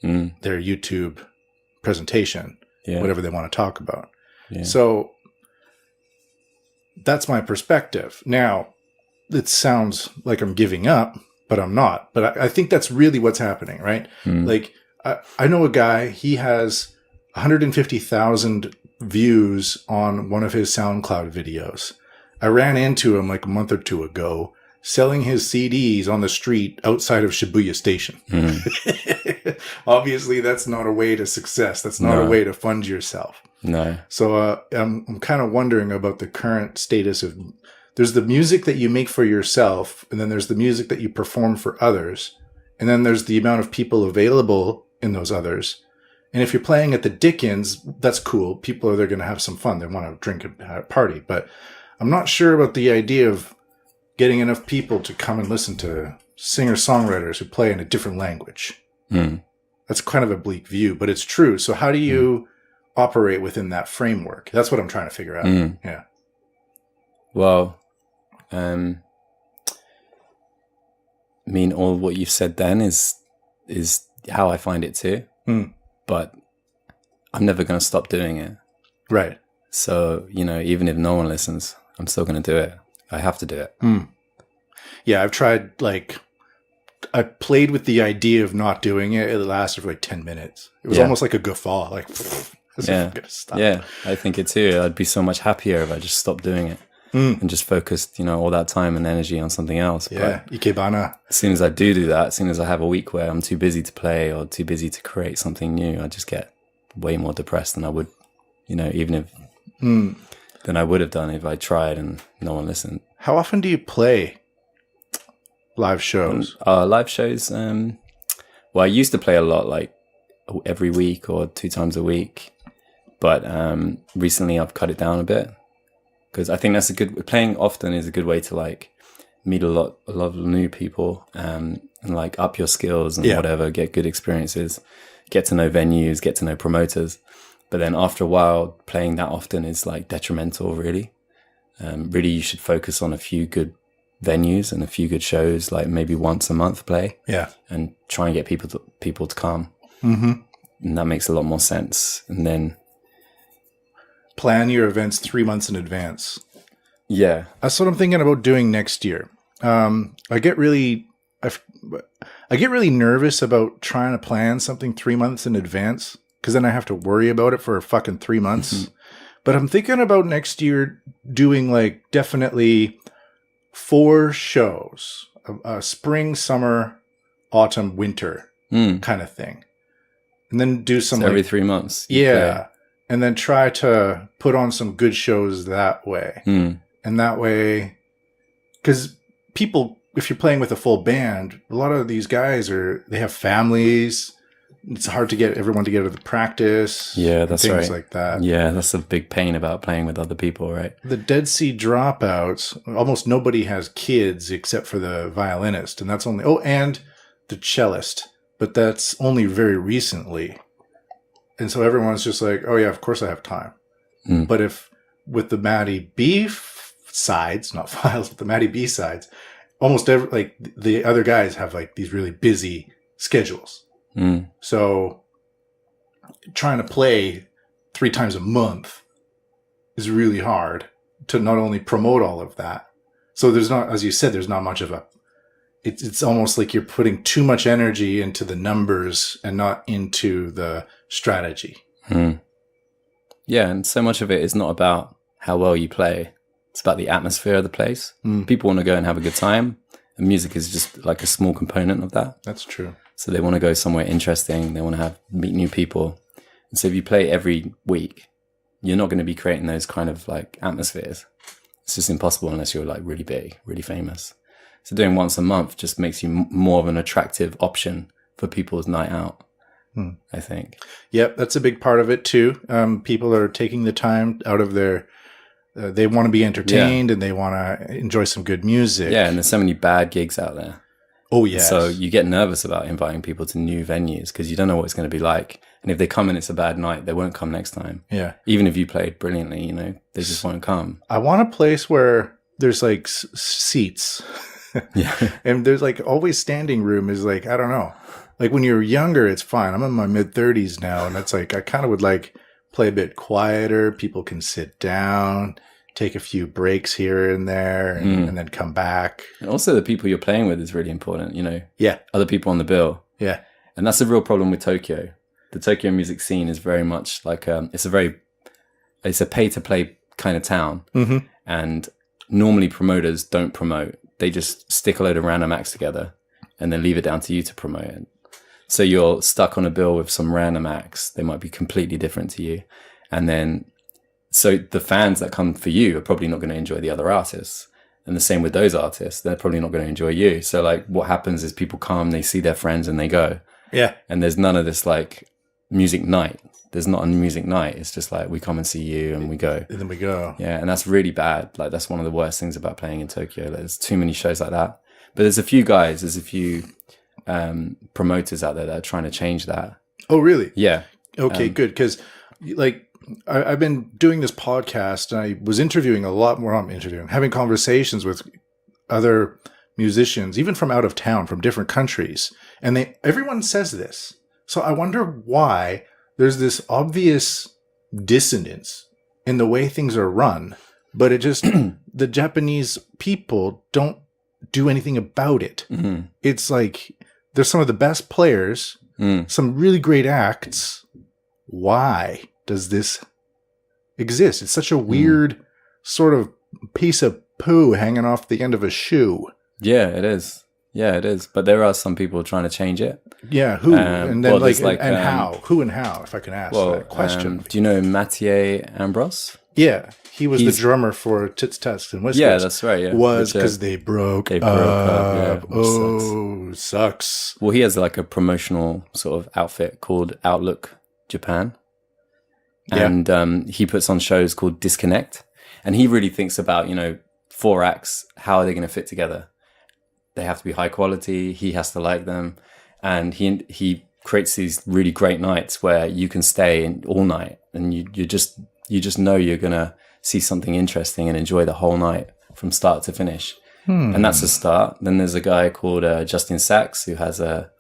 YouTube presentation, whatever they want to talk about. Yeah. So that's my perspective. Now, it sounds like I'm giving up, but I'm not. But I think that's really what's happening, right? Like, I know a guy, he has 150,000 views on one of his SoundCloud videos. I ran into him like a month or two ago selling his CDs on the street outside of Shibuya Station. Obviously, that's not a way to success. That's not a way to fund yourself. No. So I'm kind of wondering about the current status of, there's the music that you make for yourself, and then there's the music that you perform for others, and then there's the amount of people available in those others. And if you're playing at the Dickens, that's cool. People are there going to have some fun. They want to drink and party. But I'm not sure about the idea of getting enough people to come and listen to singer-songwriters who play in a different language. That's kind of a bleak view, but it's true. So how do you operate within that framework? That's what I'm trying to figure out. Yeah. Well, I mean, all what you've said then is how I find it too. But I'm never going to stop doing it. Right. So, you know, even if no one listens, I'm still going to do it. I have to do it. Yeah, I've tried, I played with the idea of not doing it. It lasted for like 10 minutes. It was almost like a guffaw. Like, I'm gonna stop. Yeah, I think it too. I'd be so much happier if I just stopped doing it and just focused, you know, all that time and energy on something else. Yeah, but ikebana. As soon as I do that, as soon as I have a week where I'm too busy to play or too busy to create something new, I just get way more depressed than I would, you know, even if than I would have done if I tried and no one listened. How often do you play live shows? Live shows. Well, I used to play a lot, like every week or 2 times a week, but recently I've cut it down a bit because I think playing often is a good way to like meet a lot of new people and like up your skills and whatever, get good experiences, get to know venues, get to know promoters. But then after a while, playing that often is like detrimental, really. Really, you should focus on a few good venues and a few good shows, like maybe once a month play. Yeah. And try and get people to come. Mm-hmm. And that makes a lot more sense. And then plan your events 3 months in advance. Yeah. That's what I'm thinking about doing next year. I get really nervous about trying to plan something 3 months in advance, because then I have to worry about it for fucking 3 months. Mm-hmm. But I'm thinking about next year doing like definitely 4 shows, spring, summer, autumn, winter kind of thing. And then do some every 3 months. Yeah. Play. And then try to put on some good shows that way. And that way, because people, if you're playing with a full band, a lot of these guys they have families. It's hard to get everyone together to practice. Yeah, that's things right. Like that. Yeah, that's a big pain about playing with other people, right? The Dead Sea Dropouts, almost nobody has kids except for the violinist. And that's only, and the cellist. But that's only very recently. And so everyone's just like, oh yeah, of course I have time. But if with the Matty B sides, not files, but the Matty B sides, almost like the other guys have like these really busy schedules. So trying to play 3 times a month is really hard to not only promote all of that. So there's not, as you said, there's not much of a, it's almost like you're putting too much energy into the numbers and not into the strategy. Yeah. And so much of it is not about how well you play. It's about the atmosphere of the place. People want to go and have a good time. And music is just like a small component of that. That's true. So they want to go somewhere interesting. They want to meet new people. And so if you play every week, you're not going to be creating those kind of like atmospheres. It's just impossible unless you're like really big, really famous. So doing once a month just makes you more of an attractive option for people's night out, I think. Yep, that's a big part of it too. People are taking the time out of their, they want to be entertained and they want to enjoy some good music. Yeah, and there's so many bad gigs out there. Oh, yes. So you get nervous about inviting people to new venues because you don't know what it's going to be like. And if they come and it's a bad night, they won't come next time. Yeah. Even if you played brilliantly, they just won't come. I want a place where there's like seats. Yeah. And there's like always standing room is like, I don't know. Like when you're younger, it's fine. I'm in my mid 30s now. And that's like, I kind of would like play a bit quieter. People can sit down, take a few breaks here and there, and then come back. And also the people you're playing with is really important, Yeah. Other people on the bill. Yeah. And that's a real problem with Tokyo. The Tokyo music scene is very much like, it's a pay-to-play kind of town. Mm-hmm. And normally promoters don't promote. They just stick a load of random acts together and then leave it down to you to promote it. So you're stuck on a bill with some random acts. They might be completely different to you. And then, so the fans that come for you are probably not going to enjoy the other artists. And the same with those artists. They're probably not going to enjoy you. So like what happens is people come, they see their friends and they go. Yeah. And there's none of this like music night. There's not a music night. It's just like we come and see you and we go. And then we go. Yeah. And that's really bad. Like that's one of the worst things about playing in Tokyo. Like, there's too many shows like that. But there's a few promoters out there that are trying to change that. Oh, really? Yeah. Okay, good. Because like I've been doing this podcast and I was interviewing a lot more. Having conversations with other musicians, even from out of town, from different countries. And everyone says this. So I wonder why there's this obvious dissonance in the way things are run, but it just, the Japanese people don't do anything about it. Mm-hmm. It's like, there's some of the best players, some really great acts. Why does this exist? It's such a weird sort of piece of poo hanging off the end of a shoe. Yeah, it is. Yeah, it is. But there are some people trying to change it. Yeah, who? And then how? Who and how, if I can ask that question. Do you know Mathieu Ambros? Yeah, he's the drummer for Tits, Tusks, and Whiskers. Yeah, that's right. Yeah. Was because they broke up. Yeah, oh, sucks. Well, he has like a promotional sort of outfit called Outlook Japan. Yeah. And he puts on shows called Disconnect. And he really thinks about, 4 acts, how are they going to fit together? They have to be high quality. He has to like them. And he creates these really great nights where you can stay all night and you just know you're going to see something interesting and enjoy the whole night from start to finish. And that's a start. Then there's a guy called Justin Sachs who has a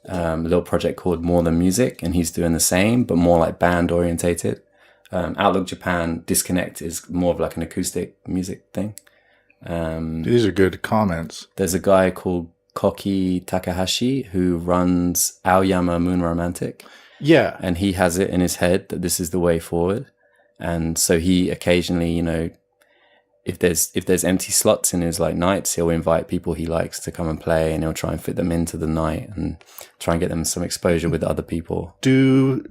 little project called More Than Music, and he's doing the same, but more like band orientated. Outlook Japan Disconnect is more of like an acoustic music thing. These are good comments. There's a guy called Koki Takahashi who runs Aoyama Moon Romantic. Yeah. And he has it in his head that this is the way forward. And so he occasionally, you know, if there's empty slots in his like nights, he'll invite people he likes to come and play, and he'll try and fit them into the night and try and get them some exposure with other people. Do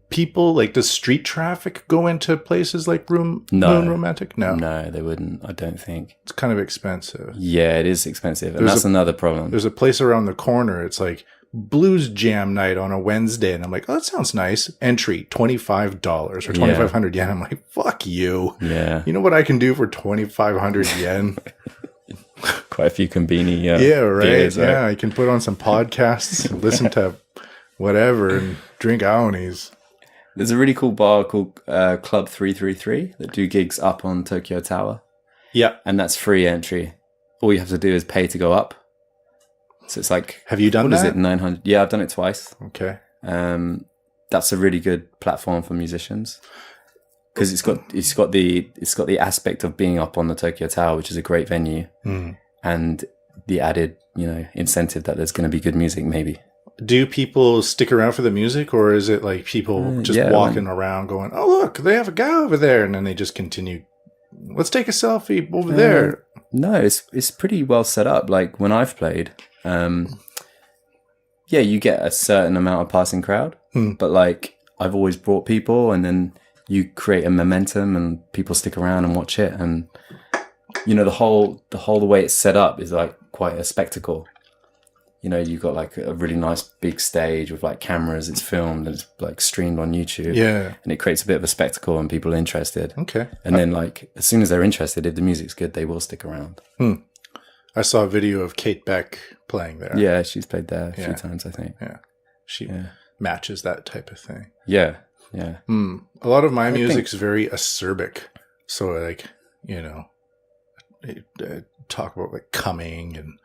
people, like, does street traffic go into places like Moon Romantic? No, they wouldn't, I don't think. It's kind of expensive. Yeah, it is expensive. And that's another problem. There's a place around the corner. It's like blues jam night on a Wednesday. And I'm like, oh, that sounds nice. Entry, $25 or 2,500 yen. I'm like, fuck you. Yeah. You know what I can do for 2,500 yen? Quite a few conveni. Yeah, right. Beers, right? Yeah, I can put on some podcasts, listen to whatever, and drink Aonis. There's a really cool bar called Club 333 that do gigs up on Tokyo Tower. Yeah. And that's free entry. All you have to do is pay to go up. So it's like... Have you done that? What is it, 900? Yeah, I've done it twice. Okay. That's a really good platform for musicians. Because it's got the aspect of being up on the Tokyo Tower, which is a great venue. And the added, you know, incentive that there's going to be good music, maybe. Do people stick around for the music, or is it like people just walking around going, oh, look, they have a guy over there, and then they just continue, let's take a selfie over there? No, it's pretty well set up. Like when I've played, you get a certain amount of passing crowd, but like I've always brought people, and then you create a momentum and people stick around and watch it. And, you know, the way it's set up is like quite a spectacle. You know, you've got like a really nice big stage with like cameras. It's filmed and it's like streamed on YouTube. Yeah. And it creates a bit of a spectacle and people are interested. Okay. And then like, as soon as they're interested, if the music's good, they will stick around. I saw a video of Kate Beck playing there. Yeah, she's played there a few times, I think. Yeah. She matches that type of thing. Yeah. Yeah. A lot of my music's very acerbic. So like, you know, talk about like coming and...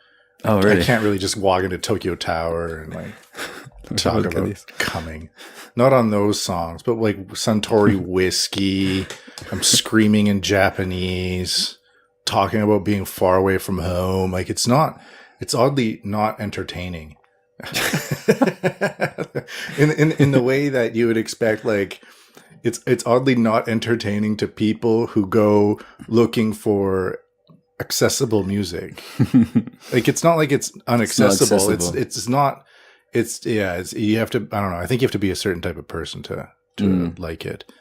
Oh, really? I can't really just walk into Tokyo Tower and like talk about coming. Not on those songs, but like Suntory Whiskey. I'm screaming in Japanese, talking about being far away from home. Like it's oddly not entertaining. in the way that you would expect, like it's oddly not entertaining to people who go looking for accessible music. Like it's not like it's unaccessible. It's you have to, I don't know, I think you have to be a certain type of person to like it.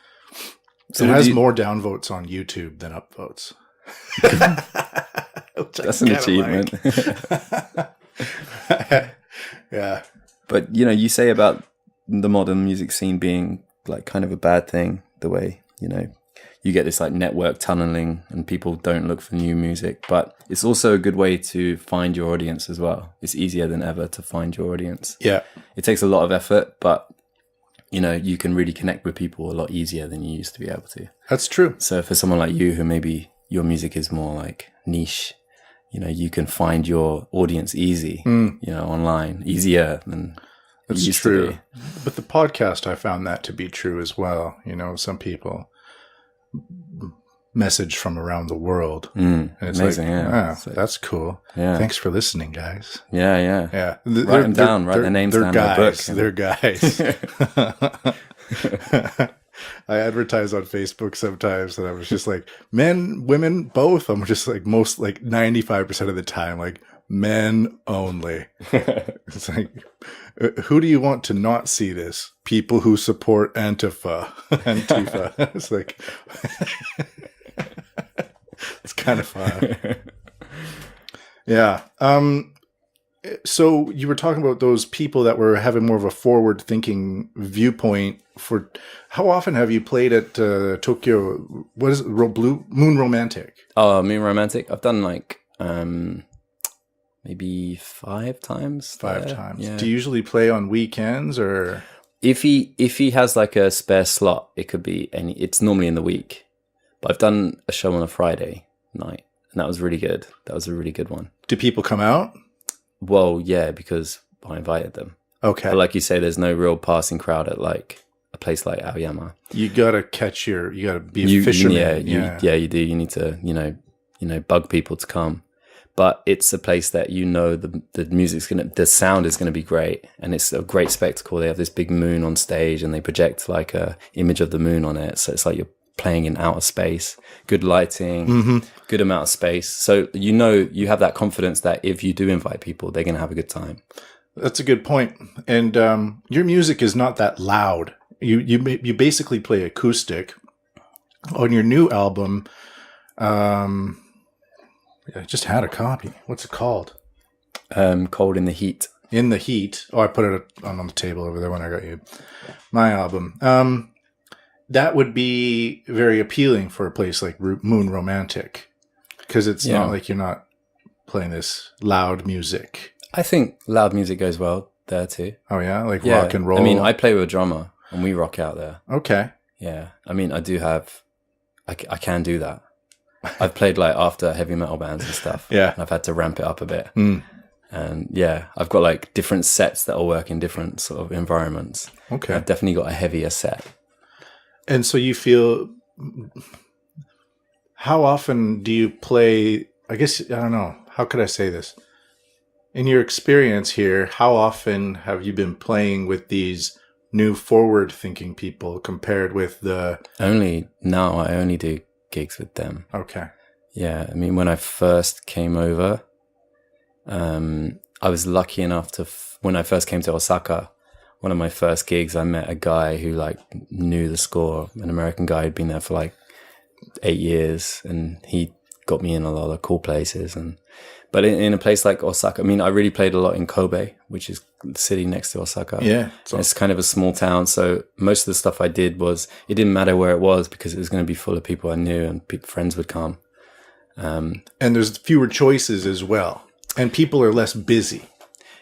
So it has more downvotes on YouTube than upvotes. That's an achievement. Yeah. But, you know, you say about the modern music scene being like kind of a bad thing, the way, you know, you get this like network tunneling and people don't look for new music, but it's also a good way to find your audience as well. It's easier than ever to find your audience. Yeah. It takes a lot of effort, but you know, you can really connect with people a lot easier than you used to be able to. That's true. So for someone like you, who maybe your music is more like niche, you know, you can find your audience easy, you know, online, easier than it used to be. But the podcast, I found that to be true as well. You know, some people message from around the world, and it's amazing, like, that's cool. Yeah, thanks for listening, guys. Yeah. Write them down. Write their names down in the book. They're guys. I advertise on Facebook sometimes, and I was just like, men, women, both. I'm just like 95% of the time, like men only. It's like, who do you want to not see this? People who support Antifa. It's like, it's kind of fun. Yeah. So you were talking about those people that were having more of a forward-thinking viewpoint. For how often have you played at Tokyo? What is it? Moon Romantic? Oh, Moon Romantic. I've done like maybe 5 times. 5 times. Yeah. Do you usually play on weekends, or if he has like a spare slot, it could be any. It's normally in the week, but I've done a show on a Friday night, And that was really good. That was a really good one. Do people come out? Well, yeah, because I invited them. Okay. But like you say, there's no real passing crowd at like a place like Aoyama. You gotta you gotta be a fisherman. You do. You need to, bug people to come. But it's a place that the sound is gonna be great, and it's a great spectacle. They have this big moon on stage, and they project like a image of the moon on it. So it's like you're playing in outer space. Good lighting, good amount of space. So you have that confidence that if you do invite people, they're gonna have a good time. That's a good point. And your music is not that loud. You basically play acoustic. On your new album, I just had a copy. What's it called? Cold in the Heat. In the Heat. Oh, I put it on the table over there when I got you my album. That would be very appealing for a place like Moon Romantic, because it's not like you're not playing this loud music. I think loud music goes well there too. Oh yeah? Like rock and roll? I mean, I play with a drummer and we rock out there. Okay. Yeah. I mean, I can do that. I've played like after heavy metal bands and stuff. Yeah. And I've had to ramp it up a bit. And yeah, I've got like different sets that will work in different sort of environments. Okay. I've definitely got a heavier set. And so you feel, how often do you play, I guess, I don't know, how could I say this? In your experience here, how often have you been playing with these new forward-thinking people compared with the... Now I only do gigs with them. Okay. Yeah, I mean, when I first came over, I was lucky enough to, when I first came to Osaka, one of my first gigs, I met a guy who like knew the score, an American guy who'd been there for like 8 years, and he got me in a lot of cool places. But in a place like Osaka, I mean, I really played a lot in Kobe, which is the city next to Osaka. Yeah. It's kind of a small town. So most of the stuff I did it didn't matter where it was, because it was going to be full of people I knew and friends would come. And there's fewer choices as well. And people are less busy.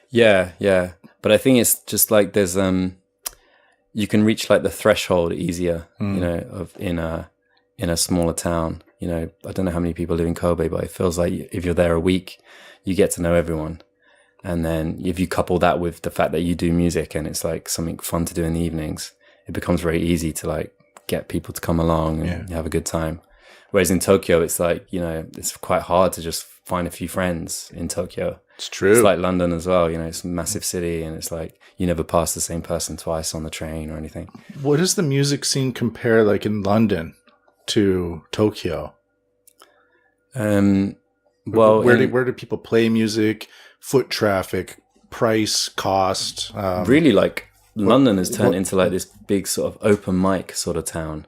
Yeah. But I think it's just like there's, you can reach like the threshold easier, in a smaller town. I don't know how many people live in Kobe, but it feels like if you're there a week, you get to know everyone. And then if you couple that with the fact that you do music and it's like something fun to do in the evenings, it becomes very easy to like get people to come along and have a good time. Whereas in Tokyo, it's like, it's quite hard to just find a few friends in Tokyo. It's true. It's like London as well. It's a massive city, and it's like you never pass the same person twice on the train or anything. What does the music scene compare like in London to Tokyo? Well, where do people play music? Foot traffic, price, cost. Really, like London has turned into like this big sort of open mic sort of town,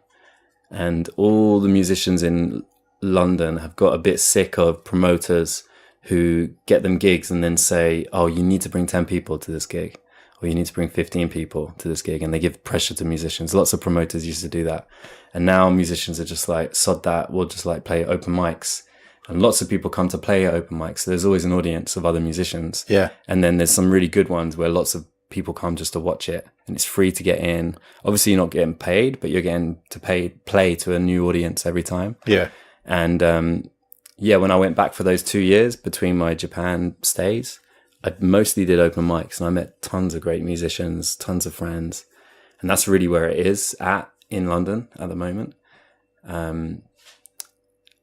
and all the musicians in London have got a bit sick of promoters who get them gigs and then say, "Oh, you need to bring 10 people to this gig, or you need to bring 15 people to this gig," and they give pressure to musicians. Lots of promoters used to do that, and now musicians are just like, "Sod that, we'll just like play open mics." And lots of people come to play at open mics. So there's always an audience of other musicians. Yeah. And then there's some really good ones where lots of people come just to watch it, and it's free to get in. Obviously, you're not getting paid, but you're getting to play to a new audience every time. Yeah. And when I went back for those 2 years between my Japan stays, I mostly did open mics, and I met tons of great musicians, tons of friends. And that's really where it is in London at the moment.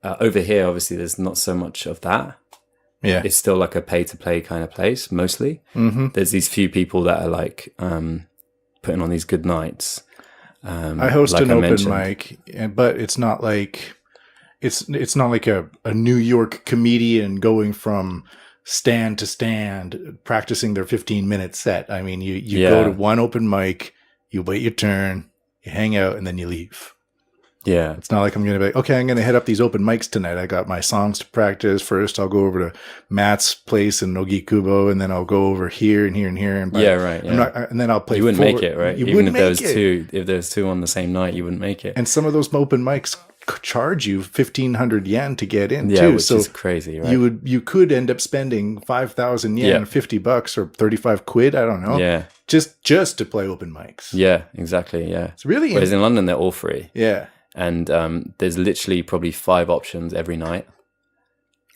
Over here, obviously, there's not so much of that. Yeah. It's still like a pay-to-play kind of place, mostly. Mm-hmm. There's these few people that are like putting on these good nights. I host an open mic, but it's not like it's not like a New York comedian going from stand to stand practicing their 15-minute set. I mean, you go to one open mic, you wait your turn, you hang out, and then you leave. Yeah. It's not like I'm going to be like, okay, I'm going to hit up these open mics tonight. I got my songs to practice. First, I'll go over to Matt's place in Nogikubo, and then I'll go over here and here and here. And and then I'll play. You wouldn't make it, right? Even if if there's two on the same night, you wouldn't make it. And some of those open mics charge you 1,500 yen to get in, too. Which is crazy, right? You could end up spending 5,000 yen, $50 or 35 quid. I don't know. Yeah. Just to play open mics. Yeah, exactly. Yeah. It's really. Whereas in London, they're all free. Yeah. And there's literally probably 5 options every night.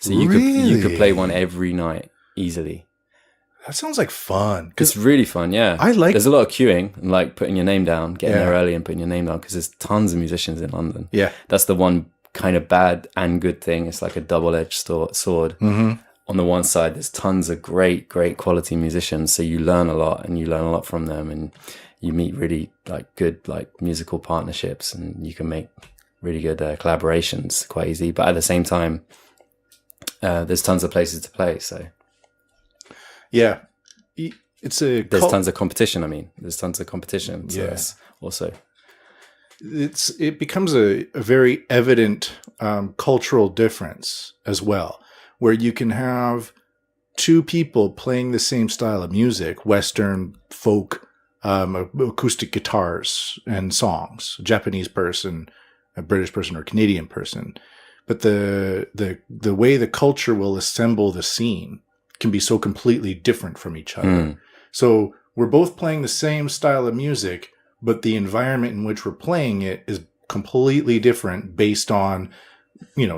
So you could play one every night easily. That sounds like fun. It's really fun, yeah. There's a lot of queuing and like putting your name down, getting there early and putting your name down because there's tons of musicians in London. Yeah. That's the one kind of bad and good thing. It's like a double-edged sword. Mm-hmm. On the one side, there's tons of great quality musicians. So you learn a lot and you learn a lot from them and you meet really like good like musical partnerships and you can make really good collaborations quite easy. But at the same time, there's tons of places to play. So yeah, there's tons of competition. I mean, there's tons of competition. So that's also it becomes a very evident cultural difference as well, where you can have two people playing the same style of music, Western folk, acoustic guitars and songs, a Japanese person, a British person, or a Canadian person. But the way the culture will assemble the scene can be so completely different from each other. So we're both playing the same style of music, but the environment in which we're playing it is completely different based on,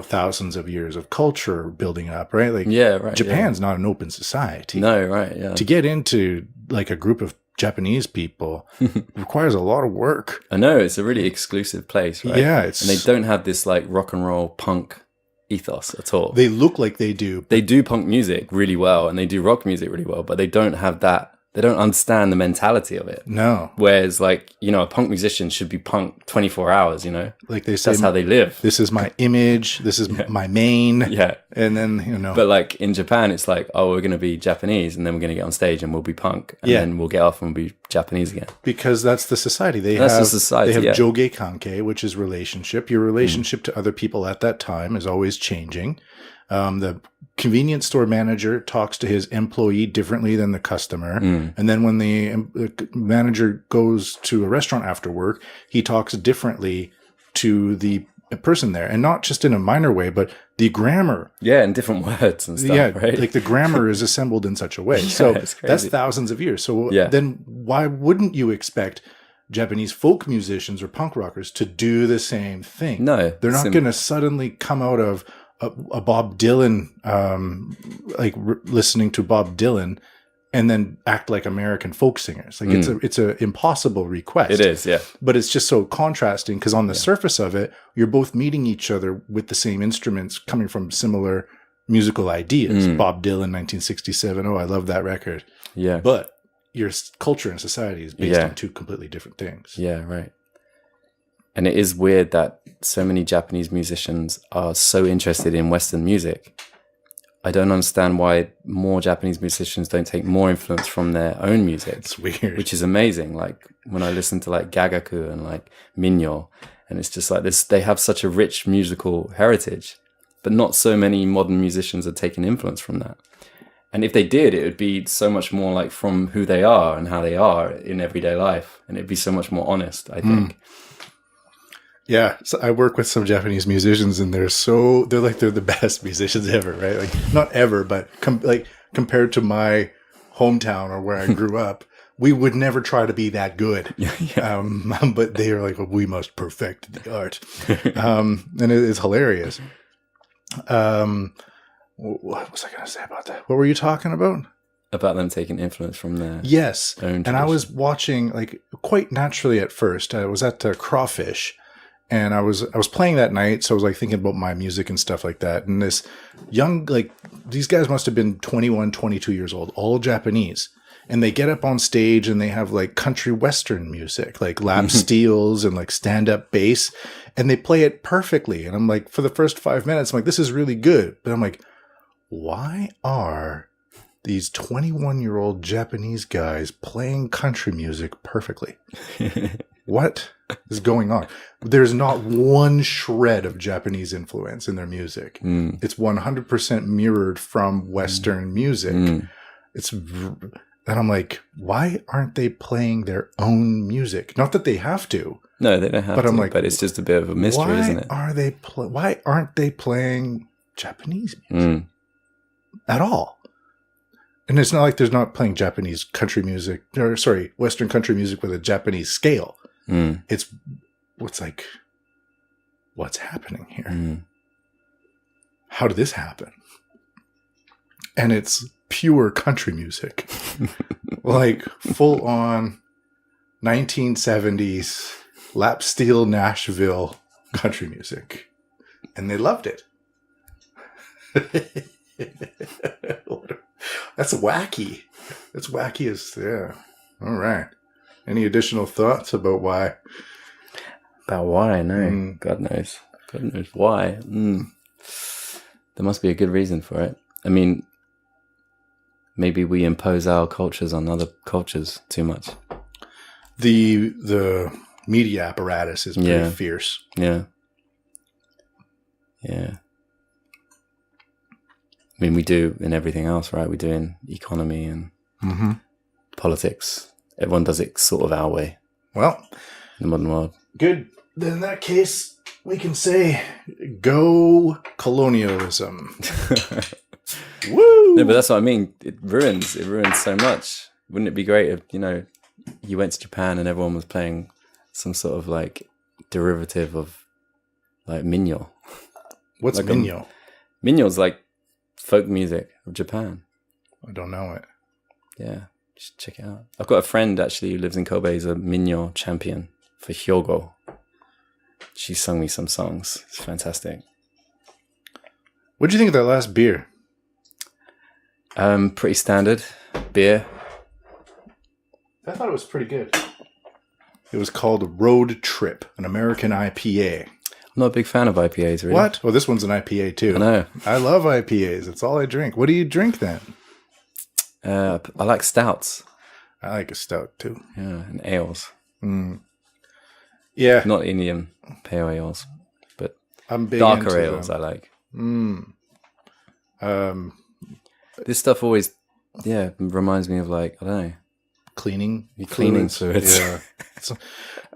thousands of years of culture building up, right? Like, Japan's not an open society. No, right, yeah. To get into like a group of Japanese people requires a lot of work. I know, it's a really exclusive place, right? Yeah. And they don't have this like rock and roll punk ethos at all. They look like they do. They do punk music really well and they do rock music really well, but they don't have that. They don't understand the mentality of it. No. Whereas like, a punk musician should be punk 24 hours, Like they say, that's how they live. This is my image. This is my main. Yeah. And then, But like in Japan, it's like, oh, we're going to be Japanese and then we're going to get on stage and we'll be punk. And then we'll get off and we'll be Japanese again. Because that's the society. They have joge kanke, which is relationship. Your relationship to other people at that time is always changing. The convenience store manager talks to his employee differently than the customer. And then when the manager goes to a restaurant after work, he talks differently to the person there. And not just in a minor way, but the grammar. Yeah, and different words and stuff, right? Like the grammar is assembled in such a way. So that's thousands of years. So then why wouldn't you expect Japanese folk musicians or punk rockers to do the same thing? No. They're not going to suddenly come out of a Bob Dylan, listening to Bob Dylan and then act like American folk singers. Like it's a impossible request. It is, yeah. But it's just so contrasting because on the surface of it, you're both meeting each other with the same instruments coming from similar musical ideas. Bob Dylan, 1967. Oh, I love that record. Yeah. But your culture and society is based on two completely different things. Yeah, right. And it is weird that so many Japanese musicians are so interested in Western music. I don't understand why more Japanese musicians don't take more influence from their own music. It's weird. Which is amazing. Like when I listen to like Gagaku and like Minyo, and it's just like this, they have such a rich musical heritage, but not so many modern musicians are taking influence from that. And if they did, it would be so much more like from who they are and how they are in everyday life. And it'd be so much more honest, I think. Yeah, so I work with some Japanese musicians, and they're the best musicians ever, right? Like not ever, but compared to my hometown or where I grew up, we would never try to be that good. But they are like, well, we must perfect the art, and it is hilarious. What was I going to say about that? What were you talking about? About them taking influence from their own tradition. And I was watching like quite naturally at first. I was at Crawfish. And I was playing that night, so I was like thinking about my music and stuff like that. And this young, these guys must have been 21, 22 years old, all Japanese. And they get up on stage and they have like country western music, like lap steels and like stand-up bass. And they play it perfectly. And I'm like, for the first 5 minutes, I'm like, this is really good. But I'm like, why are these 21-year-old Japanese guys playing country music perfectly? What is going on? There's not one shred of Japanese influence in their music. It's 100% mirrored from Western music. And I'm like, why aren't they playing their own music? Not that they have to. No, they don't have to. I'm like, but it's just a bit of a mystery, isn't it? Why aren't they playing Japanese music at all? And it's not like they're not playing Japanese country music, Western country music with a Japanese scale. It's what's happening here? How did this happen? and it's pure country music. Like full on 1970s lap steel Nashville country music. And they loved it. That's wacky. That's wacky as, yeah. All right. Any additional thoughts about why? About why? No. God knows. God knows why. There must be a good reason for it. I mean, maybe we impose our cultures on other cultures too much. The media apparatus is pretty fierce. Yeah. Yeah. I mean, we do in everything else, right? We do in economy and politics. Everyone does it sort of our way. Well, in the modern world. Good. Then in that case, we can say, go colonialism. Woo! No, but that's what I mean. It ruins so much. Wouldn't it be great if, you went to Japan and everyone was playing some sort of like derivative of like minyo? What's like minyo? Minyo's like folk music of Japan. I don't know it. Yeah, just check it out. I've got a friend actually who lives in Kobe. He's a minyo champion for Hyogo. She sung me some songs. It's fantastic. What did you think of that last beer? Pretty standard beer. I thought it was pretty good. It was called Road Trip, an American IPA. I'm not a big fan of IPAs, really. What? Well, this one's an IPA, too. I know. I love IPAs. It's all I drink. What do you drink, then? I like stouts. I like a stout, too. Yeah, and ales. Yeah. Not Indian pale ales, but I'm big darker into ales them. I like. This stuff always, reminds me of like, I don't know. Cleaning fluids. Yeah. So,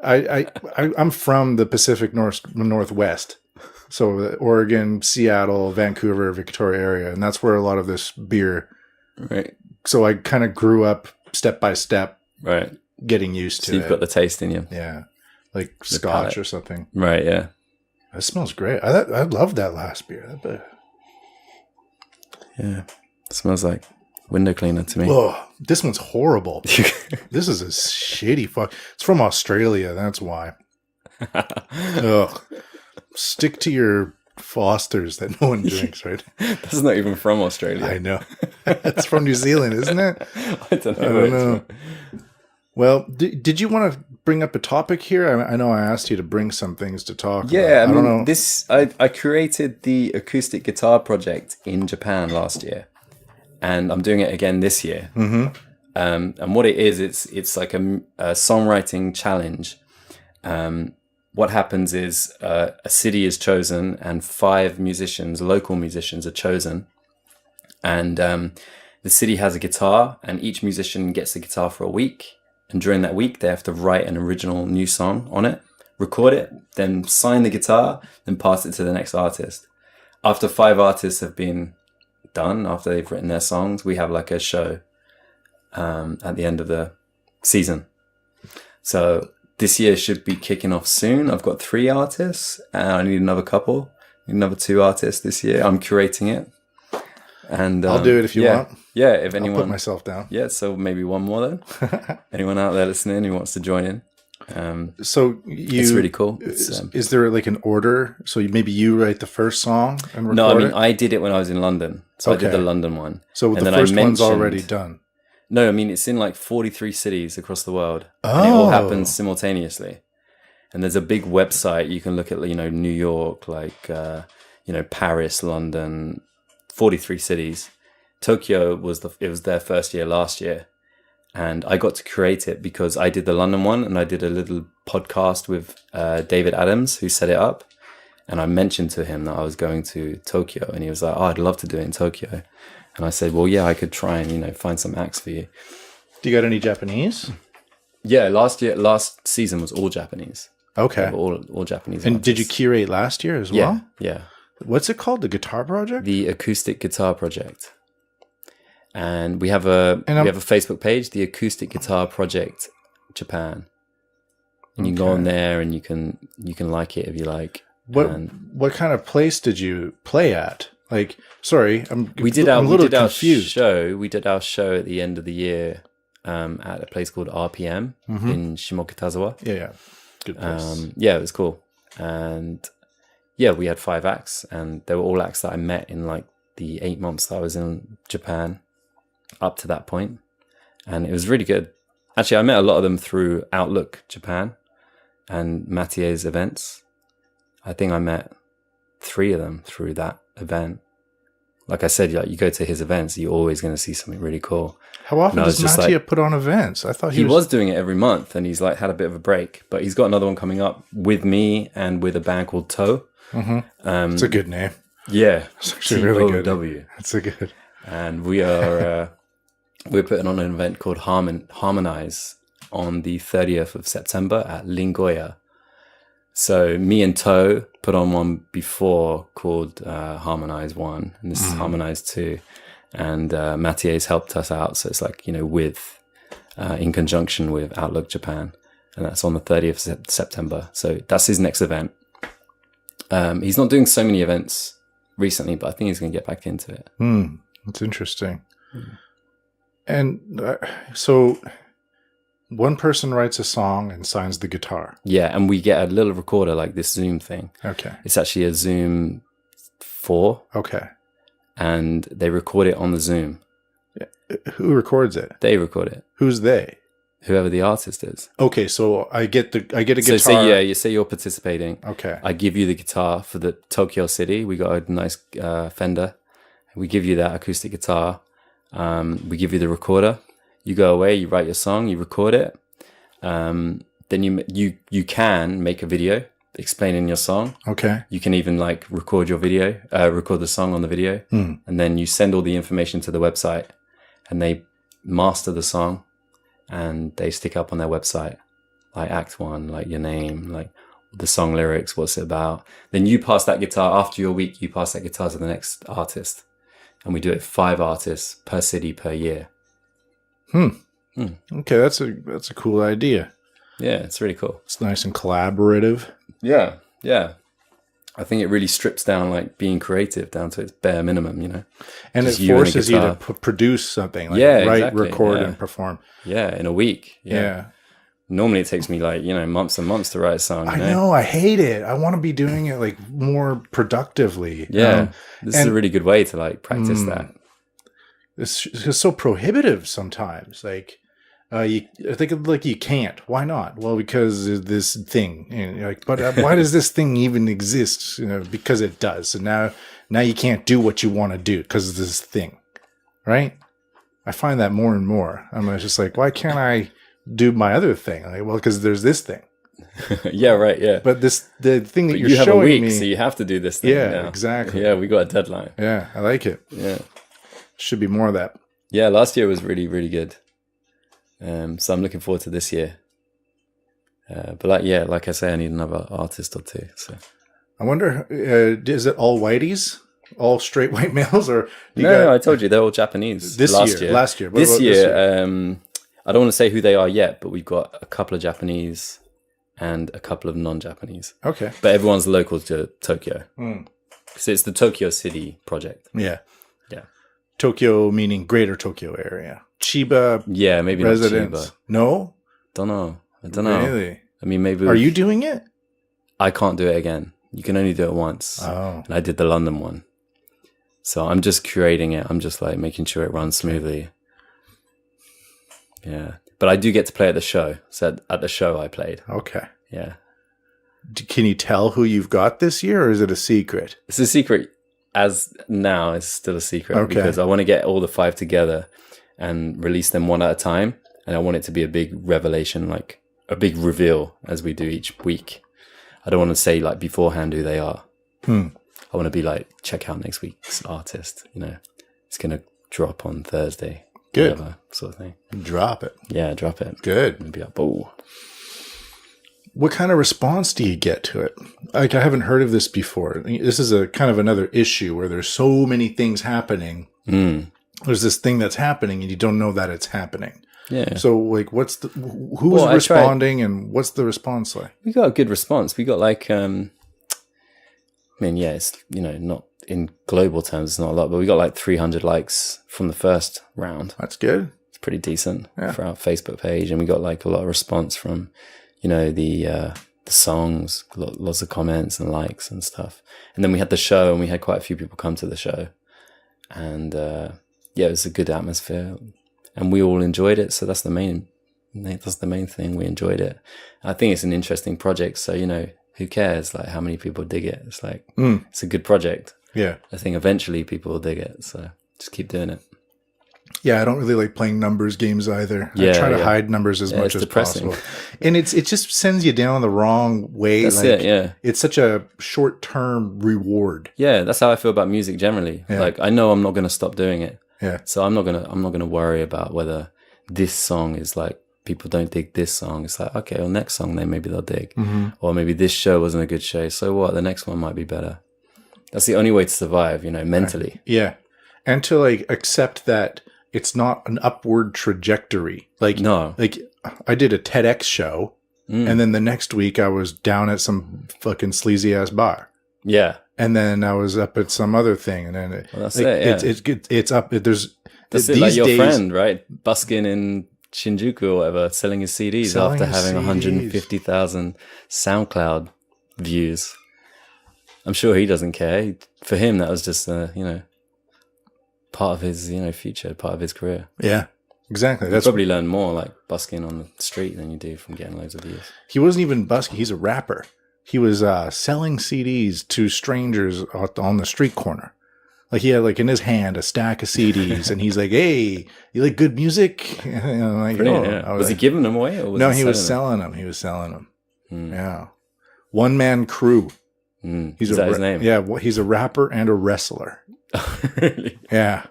I'm from the Pacific Northwest. So Oregon, Seattle, Vancouver, Victoria area. And that's where a lot of this beer. Right. So I kind of grew up step by step. Right. Getting used to it. So you've got the taste in you. Yeah. Like the Scotch palate. Or something. Right, yeah. That smells great. I love that last beer. Yeah. It smells like window cleaner to me. Oh, this one's horrible. This is a shitty fuck. It's from Australia. That's why. Ugh. Stick to your Fosters that no one drinks, right? That's not even from Australia. I know. It's from New Zealand, isn't it? I don't know. Well, did you want to bring up a topic here? I know I asked you to bring some things to talk about. Yeah, I don't know. I created the Acoustic Guitar Project in Japan last year, and I'm doing it again this year. And what it is, it's like a songwriting challenge. What happens is a city is chosen and 5 musicians, local musicians, are chosen. And the city has a guitar, and each musician gets a guitar for a week. And during that week, they have to write an original new song on it, record it, then sign the guitar, then pass it to the next artist. After 5 artists have been done, after they've written their songs, we have like a show at the end of the season. So this year should be kicking off soon. I've got 3 artists, and I need another couple. I need another 2 artists this year. I'm curating it. And I'll do it if you want. Yeah, if anyone. I'll put myself down. Yeah, so maybe one more then. Anyone out there listening who wants to join in? So it's really cool. Is there like an order? So maybe you write the first song and record No, I mean, it? I did it when I was in London. So I did the London one. So the first one's already done. No, I mean, it's in like 43 cities across the world. And it all happens simultaneously. And there's a big website. You can look at, New York, like, Paris, London, 43 cities. Tokyo was their first year last year. And I got to create it because I did the London one, and I did a little podcast with David Adams, who set it up. And I mentioned to him that I was going to Tokyo, and he was like, I'd love to do it in Tokyo. And I said, well, yeah, I could try and, find some acts for you. Do you got any Japanese? Yeah, last season was all Japanese. Okay. All Japanese And artists. did you curate last year as well? Yeah. What's it called? The Guitar Project? The Acoustic Guitar Project. And we have a Facebook page, the Acoustic Guitar Project Japan. And you can go on there, and you can like it if you like. What kind of place did you play at? Like, sorry, I'm a little we did confused. We did our show at the end of the year at a place called RPM in Shimokitazawa. Yeah. Good place. Yeah, it was cool. And yeah, we had 5 acts, and they were all acts that I met in like the 8 months that I was in Japan up to that point. And it was really good. Actually, I met a lot of them through Outlook Japan and Mattier's events. I think I met 3 of them through that event. Like I said, you go to his events, you're always going to see something really cool. How often does Mattia put on events? I thought he was doing it every month, and he's like had a bit of a break. But he's got another one coming up with me and with a band called Toe. It's a good name. Yeah, it's actually really good. T-O-W. It's a good. And we are we're putting on an event called Harmonize on the 30th of September at Lingoya. So me and Toe put on one before called Harmonize 1, and this is Harmonize 2. And Mattier's helped us out, so it's like, with in conjunction with Outlook Japan, and that's on the 30th of September. So that's his next event. He's not doing so many events recently, but I think he's going to get back into it. That's interesting. And so one person writes a song and signs the guitar. Yeah, and we get a little recorder like this Zoom thing. Okay. It's actually a Zoom 4. Okay. And they record it on the Zoom. Who records it? They record it. Who's they? Whoever the artist is. Okay, so I get a guitar. So you say you're participating. Okay. I give you the guitar for the Tokyo City. We got a nice Fender. We give you that acoustic guitar. We give you the recorder. You go away, you write your song, you record it. Then you can make a video explaining your song. Okay. You can even like record the song on the video, and then you send all the information to the website, and they master the song, and they stick up on their website, like Act 1, like your name, like the song lyrics, what's it about. Then you pass that guitar after your week. You pass that guitar to the next artist, and we do it 5 artists per city per year. Okay, that's a cool idea. Yeah, it's really cool. It's nice and collaborative. Yeah. I think it really strips down like being creative down to its bare minimum, And just it forces you to produce something, like write, exactly, record, and perform. Yeah, in a week. Yeah. Normally it takes me like, months and months to write a song. I know, I hate it. I want to be doing it like more productively. Yeah. This is a really good way to like practice that. It's so prohibitive sometimes. Like, I think like you can't. Why not? Well, because of this thing. But why does this thing even exist? Because it does. So now you can't do what you want to do because of this thing, right? I find that more and more. I'm just like, why can't I do my other thing? Like, well, because there's this thing. Yeah, right. Yeah. But the thing that but you're you have showing a week, me, so you have to do this thing. Yeah, now. Exactly. Yeah, we got a deadline. Yeah, I like it. Yeah, should be more of that. Yeah, last year was really, really good. So I'm looking forward to this year. But like I say, I need another artist or 2. So I wonder, is it all whiteys, all straight white males, or I told you they're all Japanese. Last year. This year, I don't want to say who they are yet, but we've got a couple of Japanese and a couple of non-Japanese. Okay, but everyone's local to Tokyo. So it's the Tokyo City project. Yeah. Tokyo meaning Greater Tokyo area. Chiba. Yeah, maybe residents. Not Chiba. No, don't know. I don't know. Really? I mean, maybe. Are you doing it? I can't do it again. You can only do it once. Oh. And I did the London one. So I'm just curating it. I'm just like making sure it runs smoothly. Yeah. But I do get to play at the show. So at the show I played. Okay. Yeah. Can you tell who you've got this year, or is it a secret? It's a secret. As now, it's still a secret because I want to get all the 5 together and release them one at a time. And I want it to be a big revelation, like a big reveal as we do each week. I don't want to say like beforehand who they are. I want to be like, check out next week's artist. It's going to drop on Thursday. Good. Whatever, sort of thing. Drop it. Yeah, drop it. Good. And be like, oh. What kind of response do you get to it? Like, I haven't heard of this before. This is a kind of another issue where there's so many things happening. There's this thing that's happening and you don't know that it's happening. Yeah. So like, who's responding and what's the response like? We got a good response. We got like, it's, not in global terms, it's not a lot, but we got like 300 likes from the first round. That's good. It's pretty decent for our Facebook page. And we got like a lot of response from, you know, the songs, lots of comments and likes and stuff. And then we had the show, and we had quite a few people come to the show. And it was a good atmosphere, and we all enjoyed it. So that's the main thing. We enjoyed it. I think it's an interesting project. So, you know, who cares like how many people dig it? It's like, it's a good project. Yeah. I think eventually people will dig it. So just keep doing it. Yeah, I don't really like playing numbers games either. I try to hide numbers as much as possible. And it just sends you down the wrong way. That's it, yeah. It's such a short-term reward. Yeah, that's how I feel about music generally. Yeah. Like I know I'm not going to stop doing it. Yeah. So I'm not going to worry about whether this song is like, people don't dig this song. It's like, okay, well, next song then maybe they'll dig. Mm-hmm. Or maybe this show wasn't a good show. So what? The next one might be better. That's the only way to survive, you know, mentally. Yeah. And to like accept that it's not an upward trajectory. Like, no. Like I did a TEDx show, and then the next week I was down at some fucking sleazy ass bar. Yeah. And then I was up at some other thing, and then that's like, it. Yeah. It's up. There's that's it. Like your friend, right? Busking in Shinjuku or whatever, selling his CDs after having 150,000 SoundCloud views. I'm sure he doesn't care. For him, that was just you know, part of his, you know, future, part of his career. Yeah, exactly. You probably learn more like busking on the street than you do from getting loads of views. He wasn't even busking. He's a rapper. He was selling CDs to strangers on the street corner. Like he had like in his hand a stack of CDs, and he's like, "Hey, you like good music?" And I'm like, yeah. Was he giving them away, or was he was selling them? He was selling them. Mm. Yeah, one man crew. Mm. Is that his name? Yeah, he's a rapper and a wrestler. Really? Yeah.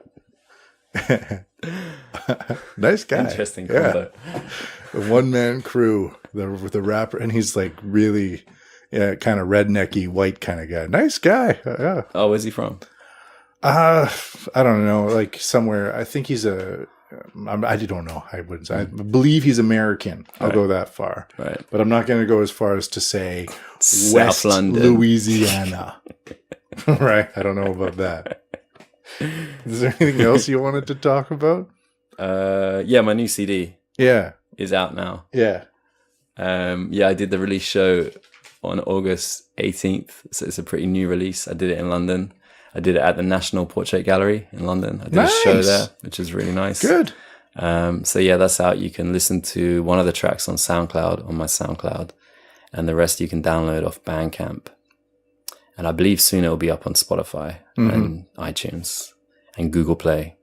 Nice guy. Interesting combo. The one man crew, the rapper, and he's like really, kind of rednecky white kind of guy. Nice guy. Yeah. Oh, where's he from? I don't know. Like somewhere. I think he's I don't know. I wouldn't say. I believe he's American. I'll go that far. Right. But I'm not going to go as far as to say South West London, Louisiana. Right. I don't know about that. Is there anything else you wanted to talk about? Yeah, my new CD. Yeah. Is out now. Yeah. I did the release show on August 18th. So it's a pretty new release. I did it in London. I did it at the National Portrait Gallery in London. I did a show there, which is really nice. Good. That's out. You can listen to one of the tracks on SoundCloud, on my SoundCloud, and the rest you can download off Bandcamp. And I believe soon it will be up on Spotify and iTunes and Google Play.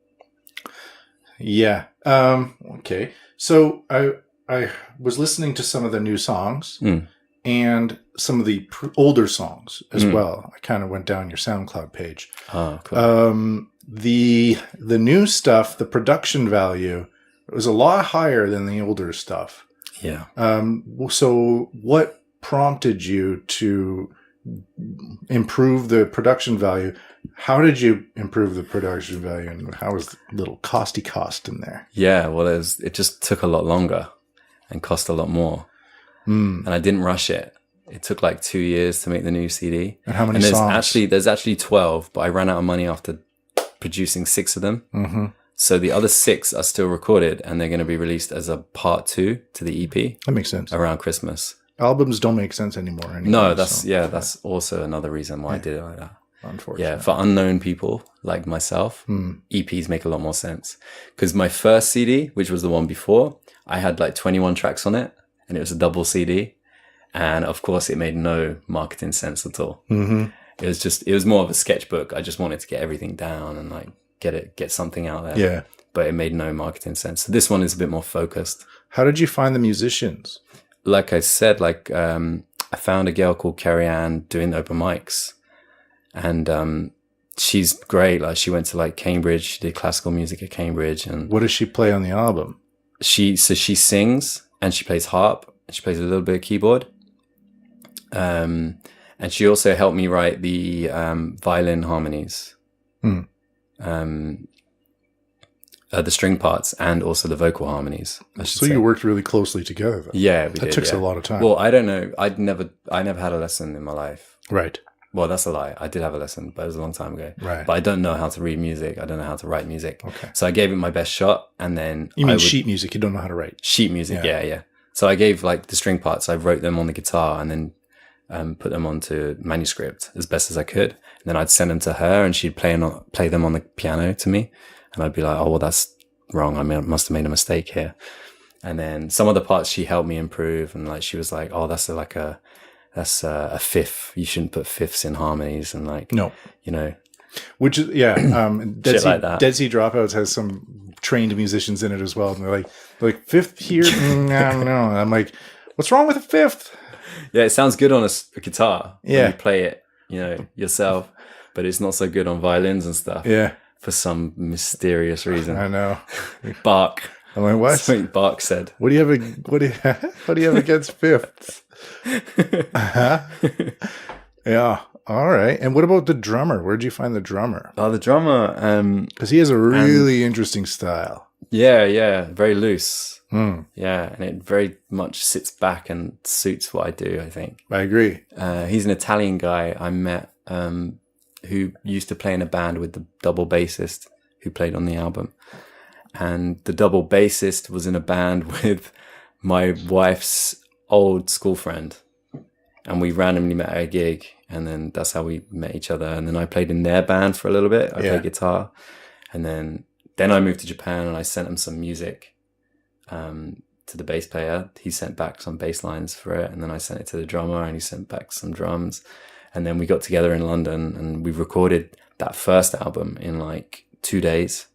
Yeah. Okay. So I was listening to some of the new songs and some of the older songs as well. I kind of went down your SoundCloud page. Oh, cool. The new stuff, the production value was a lot higher than the older stuff. Yeah. So what prompted you to improve the production value? How did you improve the production value, and how was the little costy cost in there? Yeah, well, it just took a lot longer and cost a lot more. And I didn't rush it. It took like 2 years to make the new CD. And how many songs? There's actually 12, but I ran out of money after producing 6 of them. Mm-hmm. So the other 6 are still recorded, and they're going to be released as a part 2 to the EP. That makes sense. Around Christmas. Albums don't make sense anymore. No, that's also another reason why I did it like that. Unfortunately. Yeah, for unknown people like myself, EPs make a lot more sense. Because my first CD, which was the one before, I had like 21 tracks on it, and it was a double CD. And of course, it made no marketing sense at all. Mm-hmm. It was more of a sketchbook. I just wanted to get everything down and like get something out there. Yeah. But it made no marketing sense. So this one is a bit more focused. How did you find the musicians? Like I said, I found a girl called Carrie Ann doing open mics. And she's great. Like she went to like Cambridge. She did classical music at Cambridge. And what does she play on the album? She sings and she plays harp and she plays a little bit of keyboard. And she also helped me write the violin harmonies, the string parts, and also the vocal harmonies. So you worked really closely together then. Yeah, that took a lot of time. Well, I don't know. I never had a lesson in my life. Right. Well, that's a lie. I did have a lesson, but it was a long time ago. Right. But I don't know how to read music. I don't know how to write music. Okay. So I gave it my best shot, and then You mean sheet music? You don't know how to write sheet music? Yeah. So I gave like the string parts. I wrote them on the guitar, and then put them onto manuscript as best as I could. And then I'd send them to her, and she'd play them on the piano to me, and I'd be like, "Oh, well, that's wrong. I must have made a mistake here." And then some of the parts she helped me improve, and like she was like, "Oh, that's a fifth. You shouldn't put fifths in harmonies." And like, no, you know, which is shit like that. Dead Sea Dropouts has some trained musicians in it as well, and they're like fifth here. I don't know. I'm like, what's wrong with a fifth? Yeah, it sounds good on a guitar. Yeah, when you play it, yourself, but it's not so good on violins and stuff. Yeah, for some mysterious reason. I know. Bach. I'm like, what? Something Bach said. What do you have against fifths? Uh-huh. Yeah. All right. And what about the drummer? Where'd you find the drummer? Oh, the drummer. Because he has a really interesting style. Yeah. Very loose. Mm. Yeah. And it very much sits back and suits what I do, I think. I agree. He's an Italian guy I met who used to play in a band with the double bassist who played on the album. And the double bassist was in a band with my wife's old school friend. And we randomly met at a gig. And then that's how we met each other. And then I played in their band for a little bit. I played guitar. And then I moved to Japan and I sent him some music to the bass player. He sent back some bass lines for it. And then I sent it to the drummer and he sent back some drums. And then we got together in London and we recorded that first album in like 2 days.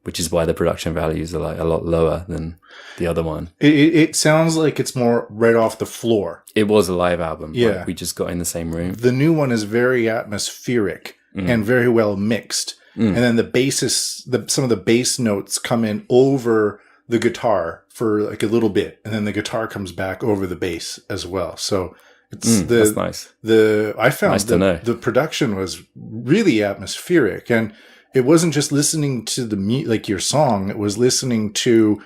Which is why the production values are like a lot lower than the other one. It sounds like it's more right off the floor. It was a live album. Yeah. Like we just got in the same room. The new one is very atmospheric and very well mixed. And then the basses, some of the bass notes come in over the guitar for like a little bit. And then the guitar comes back over the bass as well. So it's that's nice. I found nice to know. The production was really atmospheric, and it wasn't just listening to like your song. It was listening to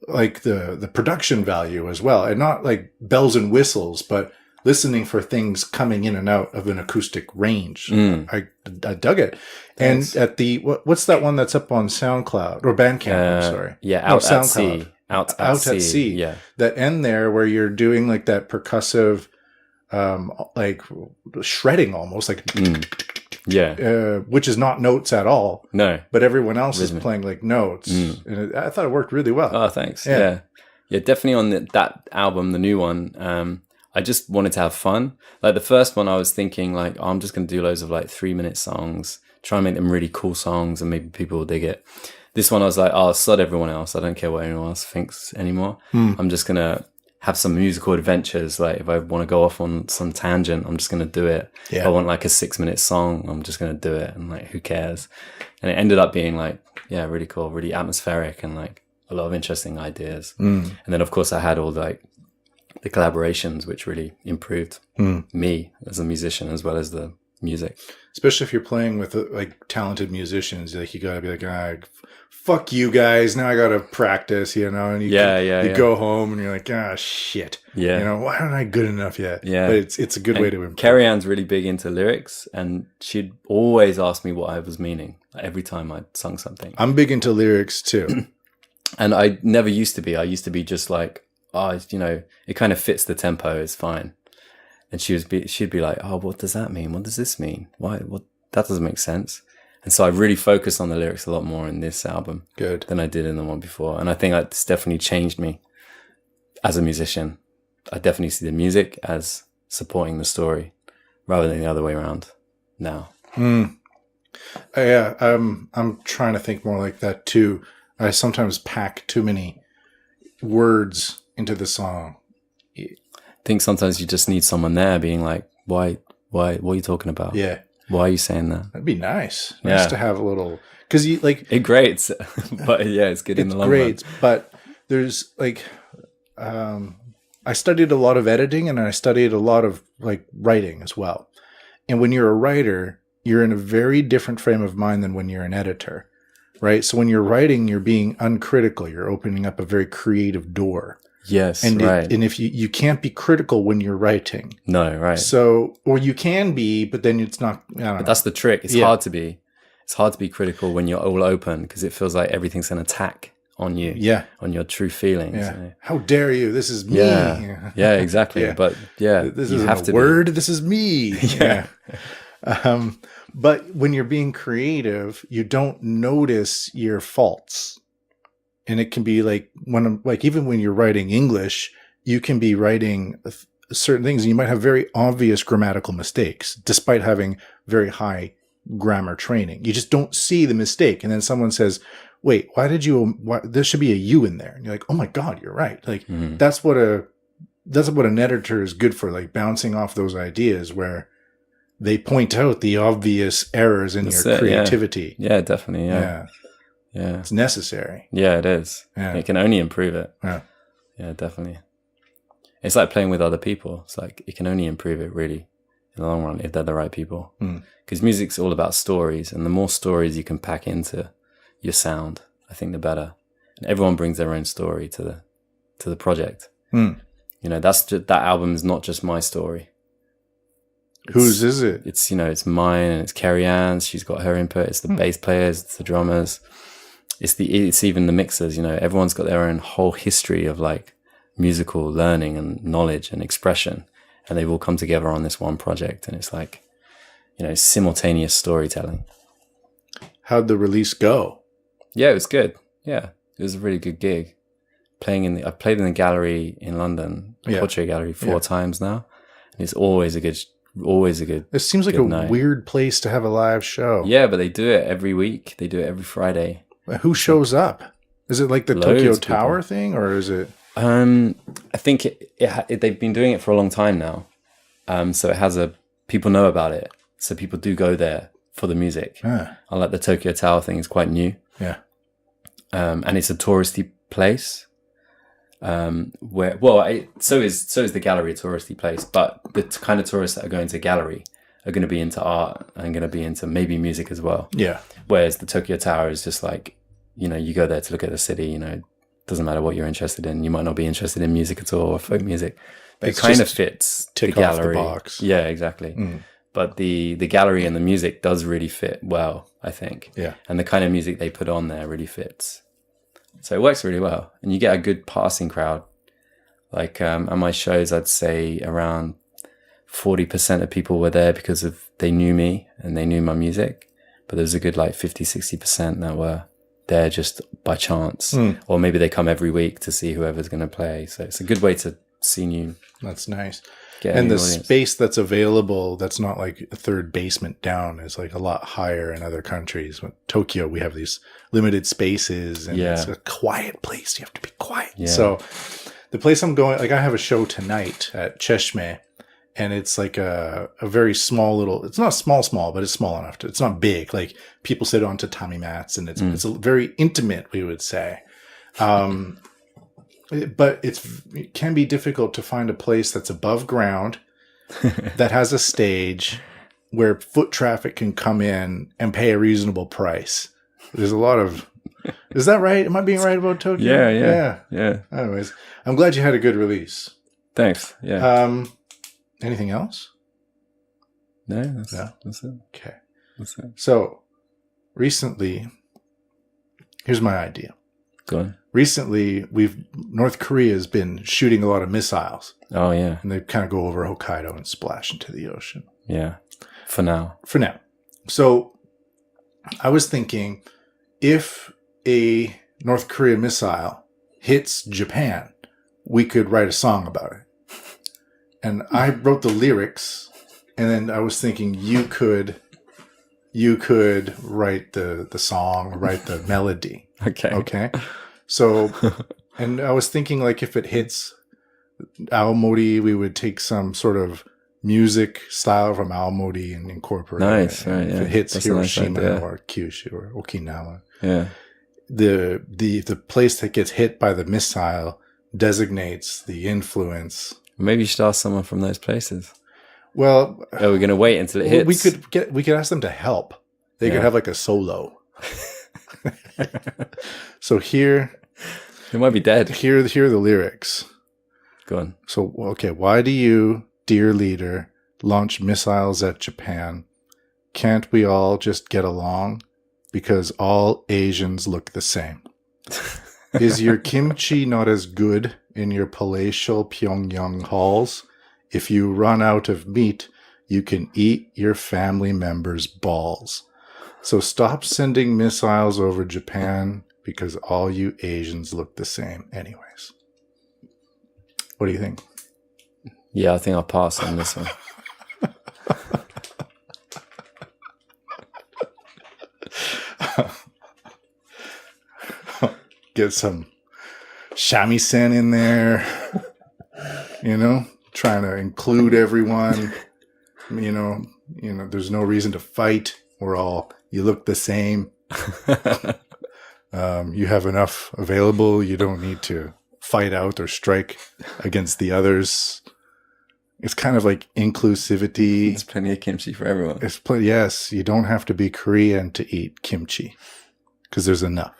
like the production value as well, and not like bells and whistles, but listening for things coming in and out of an acoustic range. I dug it. Thanks. And at the what's that one that's up on SoundCloud or Bandcamp? I'm sorry. Yeah, Out at Sea. Out at Sea. Yeah, that end there where you're doing like that percussive, like shredding almost like. Yeah, which is not notes at all. No, but everyone else is playing like notes, and I thought it worked really well. Oh, thanks. Yeah, definitely on that album, the new one. I just wanted to have fun. Like the first one, I was thinking like, I'm just going to do loads of like 3-minute songs, try and make them really cool songs, and maybe people will dig it. This one, I was like, oh, sod everyone else. I don't care what anyone else thinks anymore. I'm just gonna have some musical adventures. Like if I want to go off on some tangent, I'm just going to do it. Yeah. If I want like a 6-minute song, I'm just going to do it. And like, who cares? And it ended up being like, yeah, really cool, really atmospheric and like a lot of interesting ideas. And then of course I had all like the collaborations, which really improved me as a musician as well as the music. Especially if you're playing with like talented musicians, like you got to be like, fuck you guys. Now I got to practice, and you go home and you're like, shit. Yeah. Why aren't I good enough yet? Yeah. But it's a good way to improve. Carrie Ann's really big into lyrics and she'd always ask me what I was meaning every time I sung something. I'm big into lyrics too. And I never used to be. I used to be just like, it kind of fits the tempo. It's fine. And she'd be like, oh, what does that mean? What does this mean? Why? What? That doesn't make sense. And so I really focused on the lyrics a lot more in this album than I did in the one before. And I think that's definitely changed me as a musician. I definitely see the music as supporting the story rather than the other way around now. Yeah, I'm trying to think more like that too. I sometimes pack too many words into the song. I think sometimes you just need someone there being like, why, what are you talking about? Yeah. Why are you saying that? That'd be nice. Nice to have a little, because you like it grates, but yeah, it's good in the long run. But there's like, I studied a lot of editing and I studied a lot of like writing as well. And when you're a writer, you're in a very different frame of mind than when you're an editor, right? So when you're writing, you're being uncritical. You're opening up a very creative door. Yes, And right. and if you can't be critical when you're writing. No, right. So, or you can be, but then it's not. I don't know. But that's the trick. It's hard to be. It's hard to be critical when you're all open because it feels like everything's an attack on you. Yeah. On your true feelings. Yeah. You know? How dare you? This is me. Yeah, exactly. Yeah. But This you isn't have a to word. This is me. Yeah. But when you're being creative, you don't notice your faults. And it can be like even when you're writing English, you can be writing certain things and you might have very obvious grammatical mistakes despite having very high grammar training. You just don't see the mistake. And then someone says, wait, there should be a U in there. And you're like, oh my God, you're right. Like that's what an editor is good for, like bouncing off those ideas where they point out the obvious errors in your creativity. Yeah, definitely. Yeah. It's necessary. Yeah, it is. Yeah. It can only improve it. Yeah. Yeah, definitely. It's like playing with other people. It's like it can only improve it really in the long run if they're the right people. Because music's all about stories, and the more stories you can pack into your sound, I think the better. And everyone brings their own story to the project. You know, that album is not just my story. Whose is it? It's, you know, it's mine and it's Kerry Ann's. She's got her input. It's the bass players, it's the drummers. It's even the mixers, you know, everyone's got their own whole history of like musical learning and knowledge and expression. And they've all come together on this one project. And it's like, you know, simultaneous storytelling. How'd the release go? Yeah, it was good. Yeah, it was a really good gig. I played in the gallery in London, Portrait Gallery 4 times now. And it's always a good. It seems like a weird place to have a live show. Yeah, but they do it every week. They do it every Friday. Who shows up? Is it like the Tokyo Tower thing, or is it? I think they've been doing it for a long time now. So it has people know about it. So people do go there for the music. Unlike the Tokyo Tower thing, is quite new. Yeah. And it's a touristy place. So is the gallery a touristy place, but the kind of tourists that are going to gallery are going to be into art and going to be into maybe music as well. Yeah. Whereas the Tokyo Tower is just like, you know, you go there to look at the city, you know, it doesn't matter what you're interested in. You might not be interested in music at all or folk music. But it kind of fits the gallery. Off the box. Yeah, exactly. But the gallery and the music does really fit well, I think. Yeah. And the kind of music they put on there really fits. So it works really well. And you get a good passing crowd. Like at my shows, I'd say around 40% of people were there because they knew me and they knew my music. But there was a good like 50, 60% that were there just by chance. Or maybe they come every week to see whoever's going to play. So it's a good way to see new. That's nice. And the space that's available, that's not like a third basement down, is like a lot higher in other countries. In Tokyo, we have these limited spaces and it's a quiet place. You have to be quiet. Yeah. So the place I'm going, like I have a show tonight at Cheshme, and it's like a very small little, it's not small, but it's small enough it's not big. Like people sit on tatami mats and it's a very intimate, we would say. But it can be difficult to find a place that's above ground that has a stage where foot traffic can come in and pay a reasonable price. There's a lot of... Is that right? Am I being right about Tokyo? Yeah. Anyways, I'm glad you had a good release. Thanks. Yeah. Anything else? No, that's it. Okay. That's it. So, recently, here's my idea. Go on. Recently, North Korea's been shooting a lot of missiles. Oh, yeah. And they kind of go over Hokkaido and splash into the ocean. Yeah. For now. So I was thinking, if a North Korea missile hits Japan, we could write a song about it. And I wrote the lyrics, and then I was thinking you could write the song, write the melody. Okay. So, and I was thinking like if it hits Aomori, we would take some sort of music style from Aomori and incorporate it. Right, if it hits Hiroshima or Kyushu or Okinawa. Yeah. The place that gets hit by the missile designates the influence. Maybe you should ask someone from those places. Well, are we going to wait until it hits? We could ask them to help. They could have like a solo. So here, it might be dead. Here are the lyrics. Go on. So, okay, why do you, dear leader, launch missiles at Japan? Can't we all just get along? Because all Asians look the same. Is your kimchi not as good in your palatial Pyongyang halls? If you run out of meat, you can eat your family members' balls. So stop sending missiles over Japan because all you Asians look the same anyways. What do you think? Yeah, I think I'll pass on this one. Get some shamisen in there, trying to include everyone. There's no reason to fight. You look the same. You have enough available. You don't need to fight out or strike against the others. It's kind of like inclusivity. There's plenty of kimchi for everyone. Yes, you don't have to be Korean to eat kimchi because there's enough.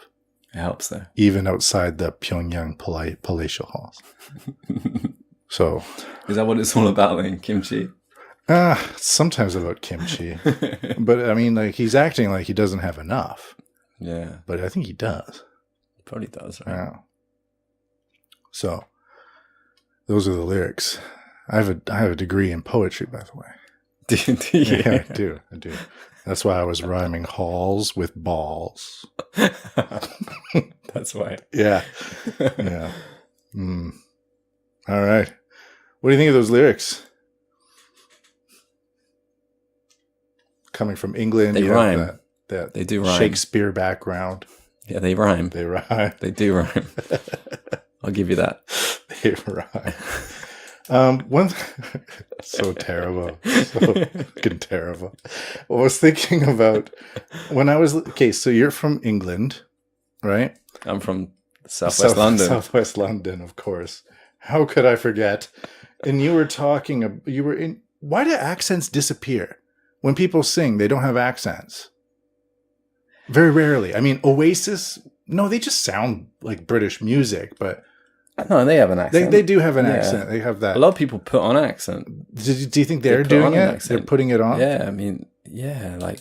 It helps though. Even outside the Pyongyang palatial halls. So. Is that what it's all about then, kimchi? Sometimes about kimchi. But I mean, like, he's acting like he doesn't have enough. Yeah. But I think he does. Probably does, right? Yeah. So, those are the lyrics. I have a degree in poetry, by the way. Do you? Yeah, I do. That's why I was rhyming halls with balls. That's why. Yeah. Yeah. All right. What do you think of those lyrics? Coming from England, they rhyme. That they do rhyme. Shakespeare background. Yeah, they rhyme. They rhyme. They do rhyme. I'll give you that. They rhyme. So terrible. So fucking terrible. I was thinking about when I was, so you're from England, right? I'm from Southwest London. Southwest London, of course. How could I forget? And you were why do accents disappear? When people sing, they don't have accents. Very rarely. I mean, Oasis, no, they just sound like British music, but no, they have an accent. They do have an accent. They have that. A lot of people put on accent. Do you think they're doing it? They're putting it on? Yeah, I mean, yeah, like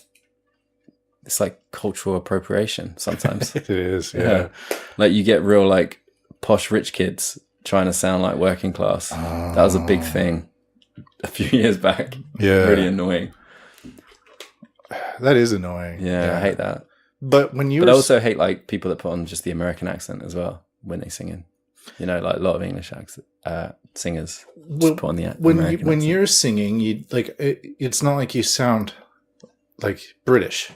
it's like cultural appropriation sometimes. It is, yeah. Like you get real like posh rich kids trying to sound like working class. That was a big thing a few years back. Yeah. Really annoying. That is annoying. Yeah, I hate that. But I also hate like people that put on just the American accent as well when they sing in. Like a lot of English singers just put on the American accent. When you're singing, it's not like you sound like British.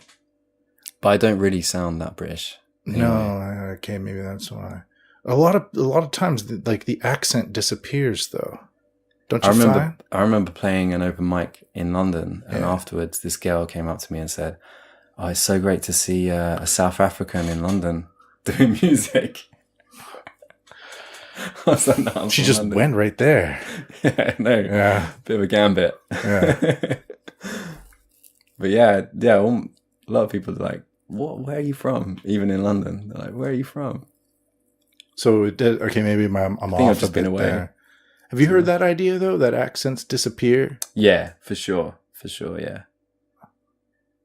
But I don't really sound that British. Anyway. No, okay, maybe that's why. A lot of times, like the accent disappears, though. Don't you find? I remember playing an open mic in London, and afterwards, this girl came up to me and said, "Oh, it's so great to see a South African in London doing music." I was like, no, she just London. Went right there. Yeah, no, bit of a gambit. Yeah. But yeah. A lot of people are like, "What? Where are you from?" Even in London, they're like, "Where are you from?" So it did. Okay, maybe I'm off. I've just been away. There. Have you heard that idea though? That accents disappear? Yeah, for sure. Yeah.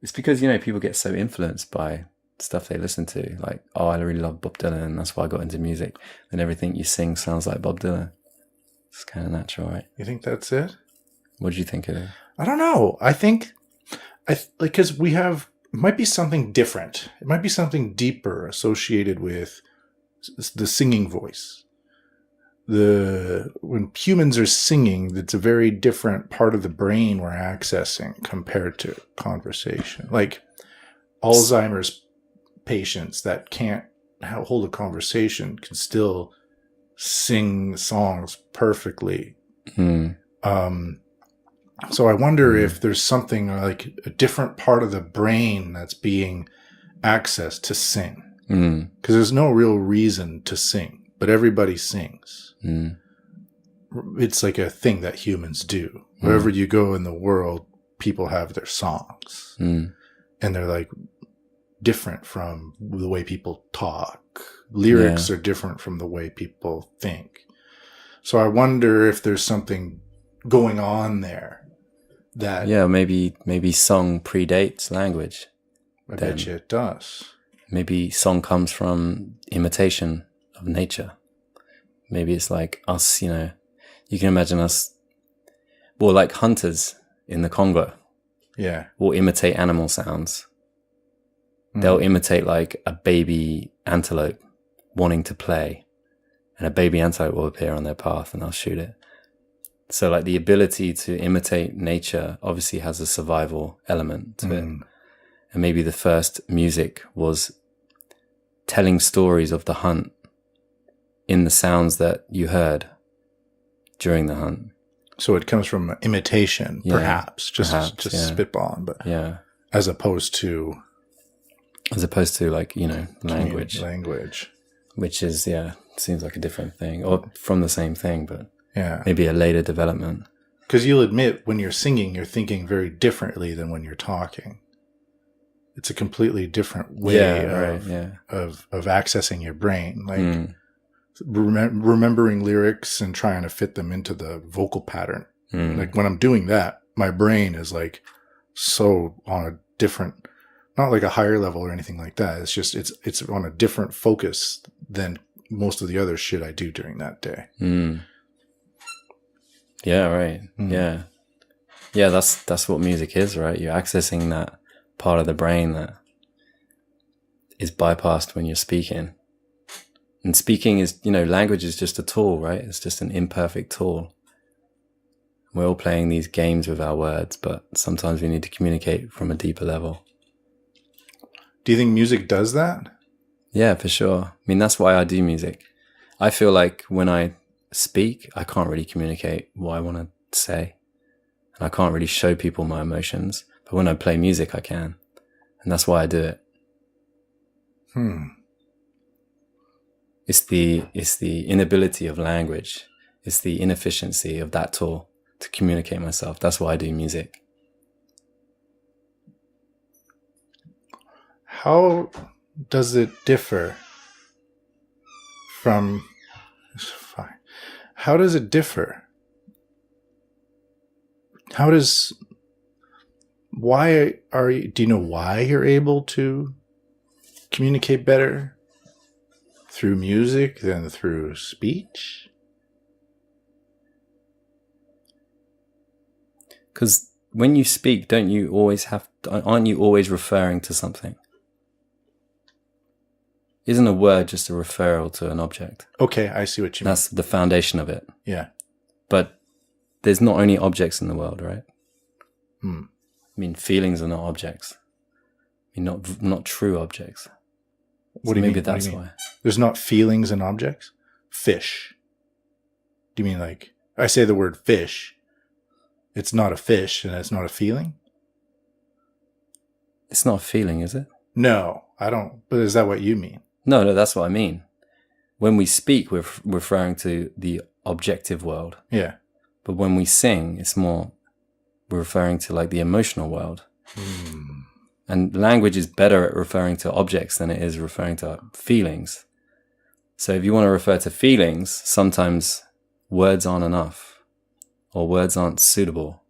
It's because people get so influenced by stuff they listen to. Like, oh, I really love Bob Dylan, and that's why I got into music. And everything you sing sounds like Bob Dylan. It's kind of natural, right? You think that's it? What do you think of it? I don't know. I think, because it might be something different. It might be something deeper associated with the singing voice. When humans are singing, it's a very different part of the brain we're accessing compared to conversation. Like Alzheimer's patients that can't hold a conversation can still sing songs perfectly. So I wonder if there's something like a different part of the brain that's being accessed to sing. Because there's no real reason to sing, but everybody sings. It's like a thing that humans do. Wherever you go in the world, people have their songs. And they're like different from the way people talk. Lyrics are different from the way people think. So I wonder if there's something going on there that... Yeah, maybe song predates language. I bet you it does. Maybe song comes from imitation of nature. Maybe it's like us, you can imagine us, well, like hunters in the Congo. Yeah. Will imitate animal sounds. They'll imitate like a baby antelope wanting to play, and a baby antelope will appear on their path and they'll shoot it. So like the ability to imitate nature obviously has a survival element to it. And maybe the first music was telling stories of the hunt in the sounds that you heard during the hunt. So it comes from imitation, perhaps, just spitballing, but as opposed to like, language, which is, seems like a different thing, or from the same thing, but maybe a later development. Because you'll admit when you're singing, you're thinking very differently than when you're talking. It's a completely different way of accessing your brain. Like remembering lyrics and trying to fit them into the vocal pattern. Like when I'm doing that, my brain is like so on a different, not like a higher level or anything like that. It's just, it's on a different focus than most of the other shit I do during that day. Yeah, right. Yeah, that's what music is, right? You're accessing that part of the brain that is bypassed when you're speaking. And speaking is, language is just a tool, right? It's just an imperfect tool. We're all playing these games with our words, but sometimes we need to communicate from a deeper level. Do you think music does that? Yeah, for sure. I mean, that's why I do music. I feel like when I speak, I can't really communicate what I want to say. And I can't really show people my emotions. But when I play music, I can. And that's why I do it. It's the inability of language. It's the inefficiency of that tool to communicate myself. That's why I do music. How does it differ from... How does it differ? Do you know why you're able to communicate better through music than through speech? Because when you speak, aren't you always referring to something? Isn't a word just a referral to an object? Okay, I see what you mean. That's the foundation of it. Yeah. But there's not only objects in the world, right? I mean, feelings are not objects. I mean, not true objects. What do you mean? Maybe that's why. There's not feelings in objects? Fish. Do you mean like, I say the word fish, it's not a fish and it's not a feeling? It's not a feeling, is it? No, I don't. But is that what you mean? No, that's what I mean. When we speak, we're referring to the objective world. Yeah. But when we sing, it's more, we're referring to like the emotional world. And language is better at referring to objects than it is referring to feelings. So if you want to refer to feelings, sometimes words aren't enough, or words aren't suitable,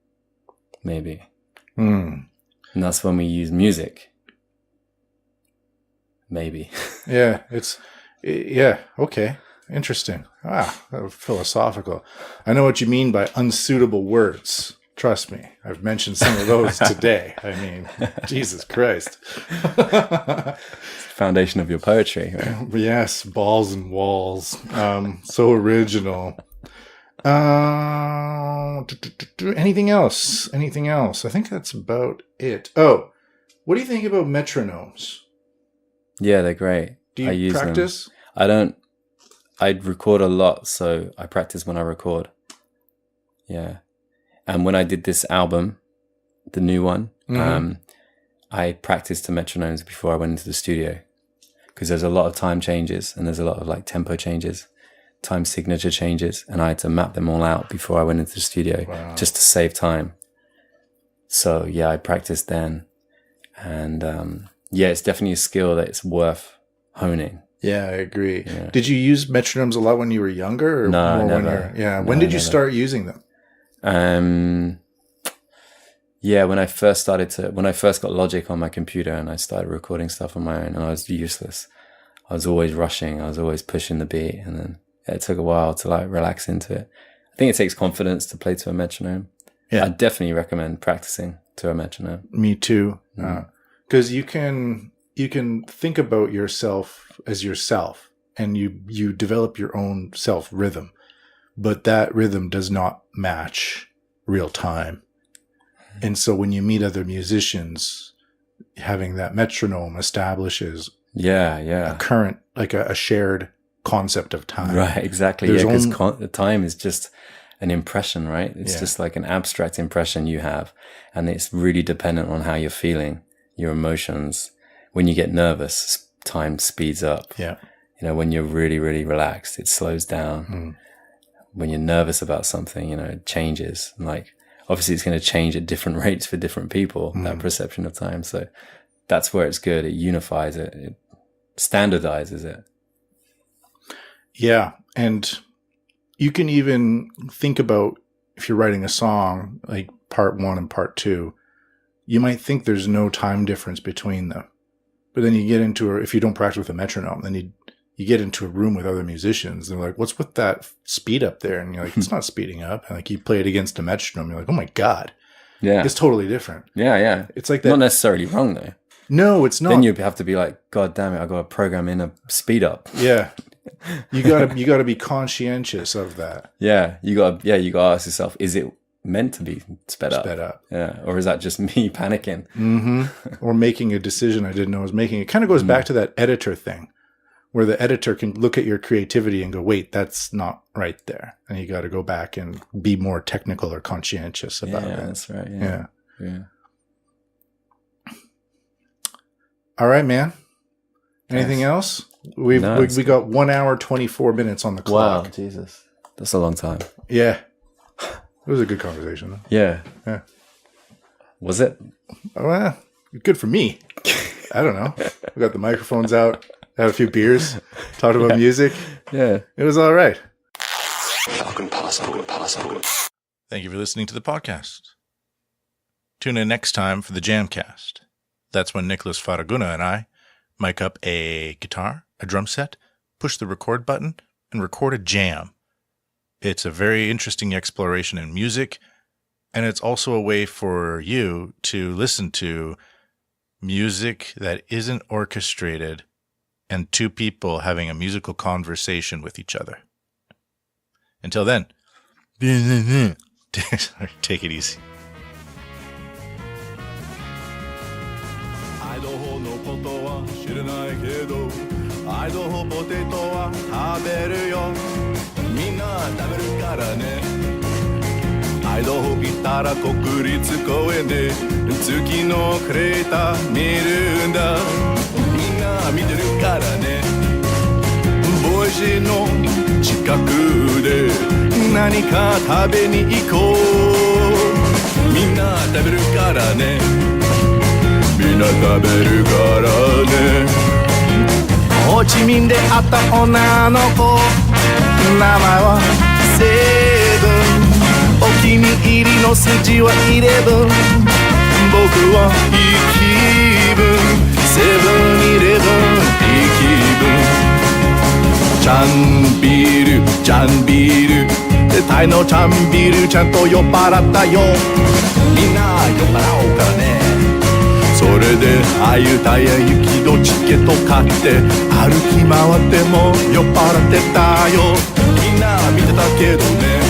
maybe. And that's when we use music. Maybe. Yeah, okay. Interesting. Philosophical. I know what you mean by unsuitable words. Trust me, I've mentioned some of those today. I mean, Jesus Christ. Foundation of your poetry, right? Yes, balls and walls. So original. Anything else? I think that's about it. Oh, what do you think about metronomes? Yeah, they're great. Do you practice? I don't. I record a lot, so I practice when I record. Yeah. And when I did this album, the new one, I practiced to metronomes before I went into the studio, because there's a lot of time changes and there's a lot of like tempo changes, time signature changes, and I had to map them all out before I went into the studio just to save time. So yeah, I practiced then, and it's definitely a skill that it's worth honing Yeah, I agree. Yeah. Did you use metronomes a lot when you were younger? Or No, more never. When did you start using them? Yeah, when I first got Logic on my computer and I started recording stuff on my own, and I was useless. I was always rushing. I was always pushing the beat, and then it took a while to like relax into it. I think it takes confidence to play to a metronome. Yeah, I definitely recommend practicing to a metronome. Me too, because you can think about yourself as yourself, and you develop your own self rhythm, but that rhythm does not match real time. And so when you meet other musicians, having that metronome establishes a current, like a shared concept of time. Right, exactly. Yeah, because time is just an impression, right? It's just like an abstract impression you have. And it's really dependent on how you're feeling, your emotions. When you get nervous, time speeds up. Yeah. You know, when you're really, really relaxed, it slows down. When you're nervous about something, you know, it changes. Like, obviously it's going to change at different rates for different people, that perception of time. So that's where it's good. It unifies it. It standardizes it. Yeah. And you can even think about, if you're writing a song, like part 1 and part 2, you might think there's no time difference between them. But then you get into, if you don't practice with a metronome, then you get into a room with other musicians. They're like, what's with that speed up there? And you're like, it's not speeding up. And like, you play it against a metronome. You're like, oh my God. Yeah. It's totally different. Yeah, yeah. It's like that. Not necessarily wrong though. No, it's not. Then you have to be like, God damn it, I got to program in a speed up. Yeah. You gotta be conscientious of that. Yeah. You gotta ask yourself, is it meant to be sped up? Yeah. Or is that just me panicking? Or making a decision I didn't know I was making. It kind of goes back to that editor thing, where the editor can look at your creativity and go, wait, that's not right there. And you got to go back and be more technical or conscientious about it. Yeah, that's right. Yeah. All right, man. Anything else? We got 1 hour, 24 minutes on the clock. Wow, Jesus. That's a long time. Yeah. It was a good conversation, though. Yeah. Was it? Oh, well, good for me. I don't know. We got the microphones out. Had a few beers, talked about music. Yeah. It was all right. Thank you for listening to the podcast. Tune in next time for the Jamcast. That's when Nicholas Faraguna and I mic up a guitar, a drum set, push the record button, and record a jam. It's a very interesting exploration in music, and it's also a way for you to listen to music that isn't orchestrated and two people having a musical conversation with each other. Until then, take it easy. アイドホのことは知らないけどアイドホポテトは食べるよみんな食べるからねアイドホ来たら国立公園で月のクレーター見るんだみんな見てるからねボイシーの近くで何か食べに行こうみんな食べるからねみんな食べるからねホーチミンで会った女の子名前はセブンお気に入りの数字は11僕はいい気分セブンイレブンいい気分チャンビールチャンビールタイのチャンビールちゃんと酔っ払ったよみんな酔っ払おうからねそれであゆたや雪のチケット買って歩き回っても酔っ払ってたよみんな見てたけどね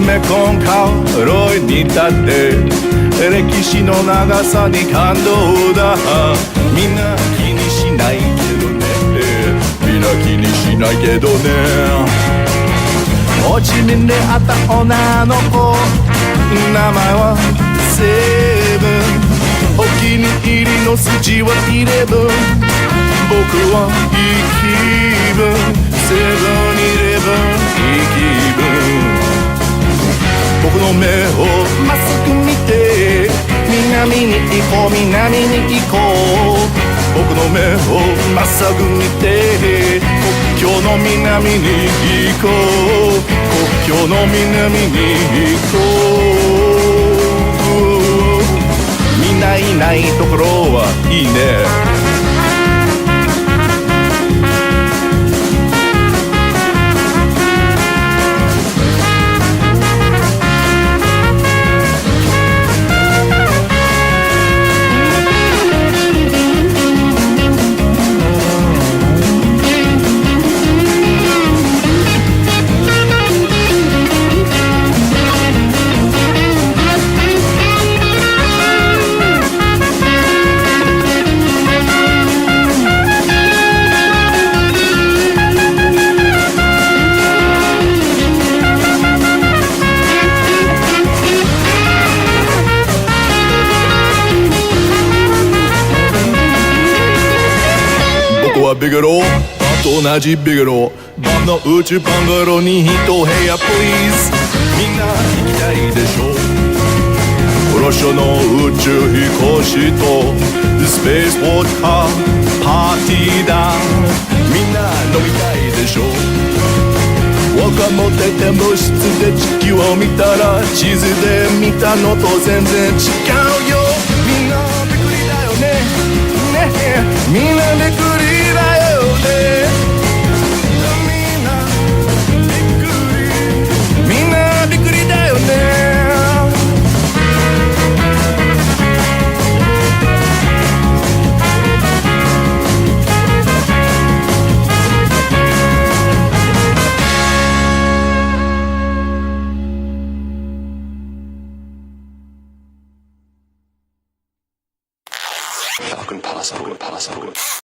メコンカロイにだって歴史の長さに感動だみんな気にしないけどねみんな気にしないけどねホーチミンで会った女の子名前はセブンお気に入りの数字は11僕はいい気分セブンイレブンいい気分僕の目をまっすぐ見て南に行こう南に行こう僕の目をまっさぐ見て国境の南に行こう国境の南に行こうみんないないところはいいねビゲロと同じビゲロ晩の宇宙バンガローに一部屋プリーズみんな行きたいでしょプロショの宇宙飛行士とスペースウォーカーパーティーだみんな飲みたいでしょ若者って展望室で地球を見たら地図で見たのと全然違うよみんなびっくりだよねねえみんなびっくりだよねみんなびっくりみんなびっくりだよねFalcon Pass.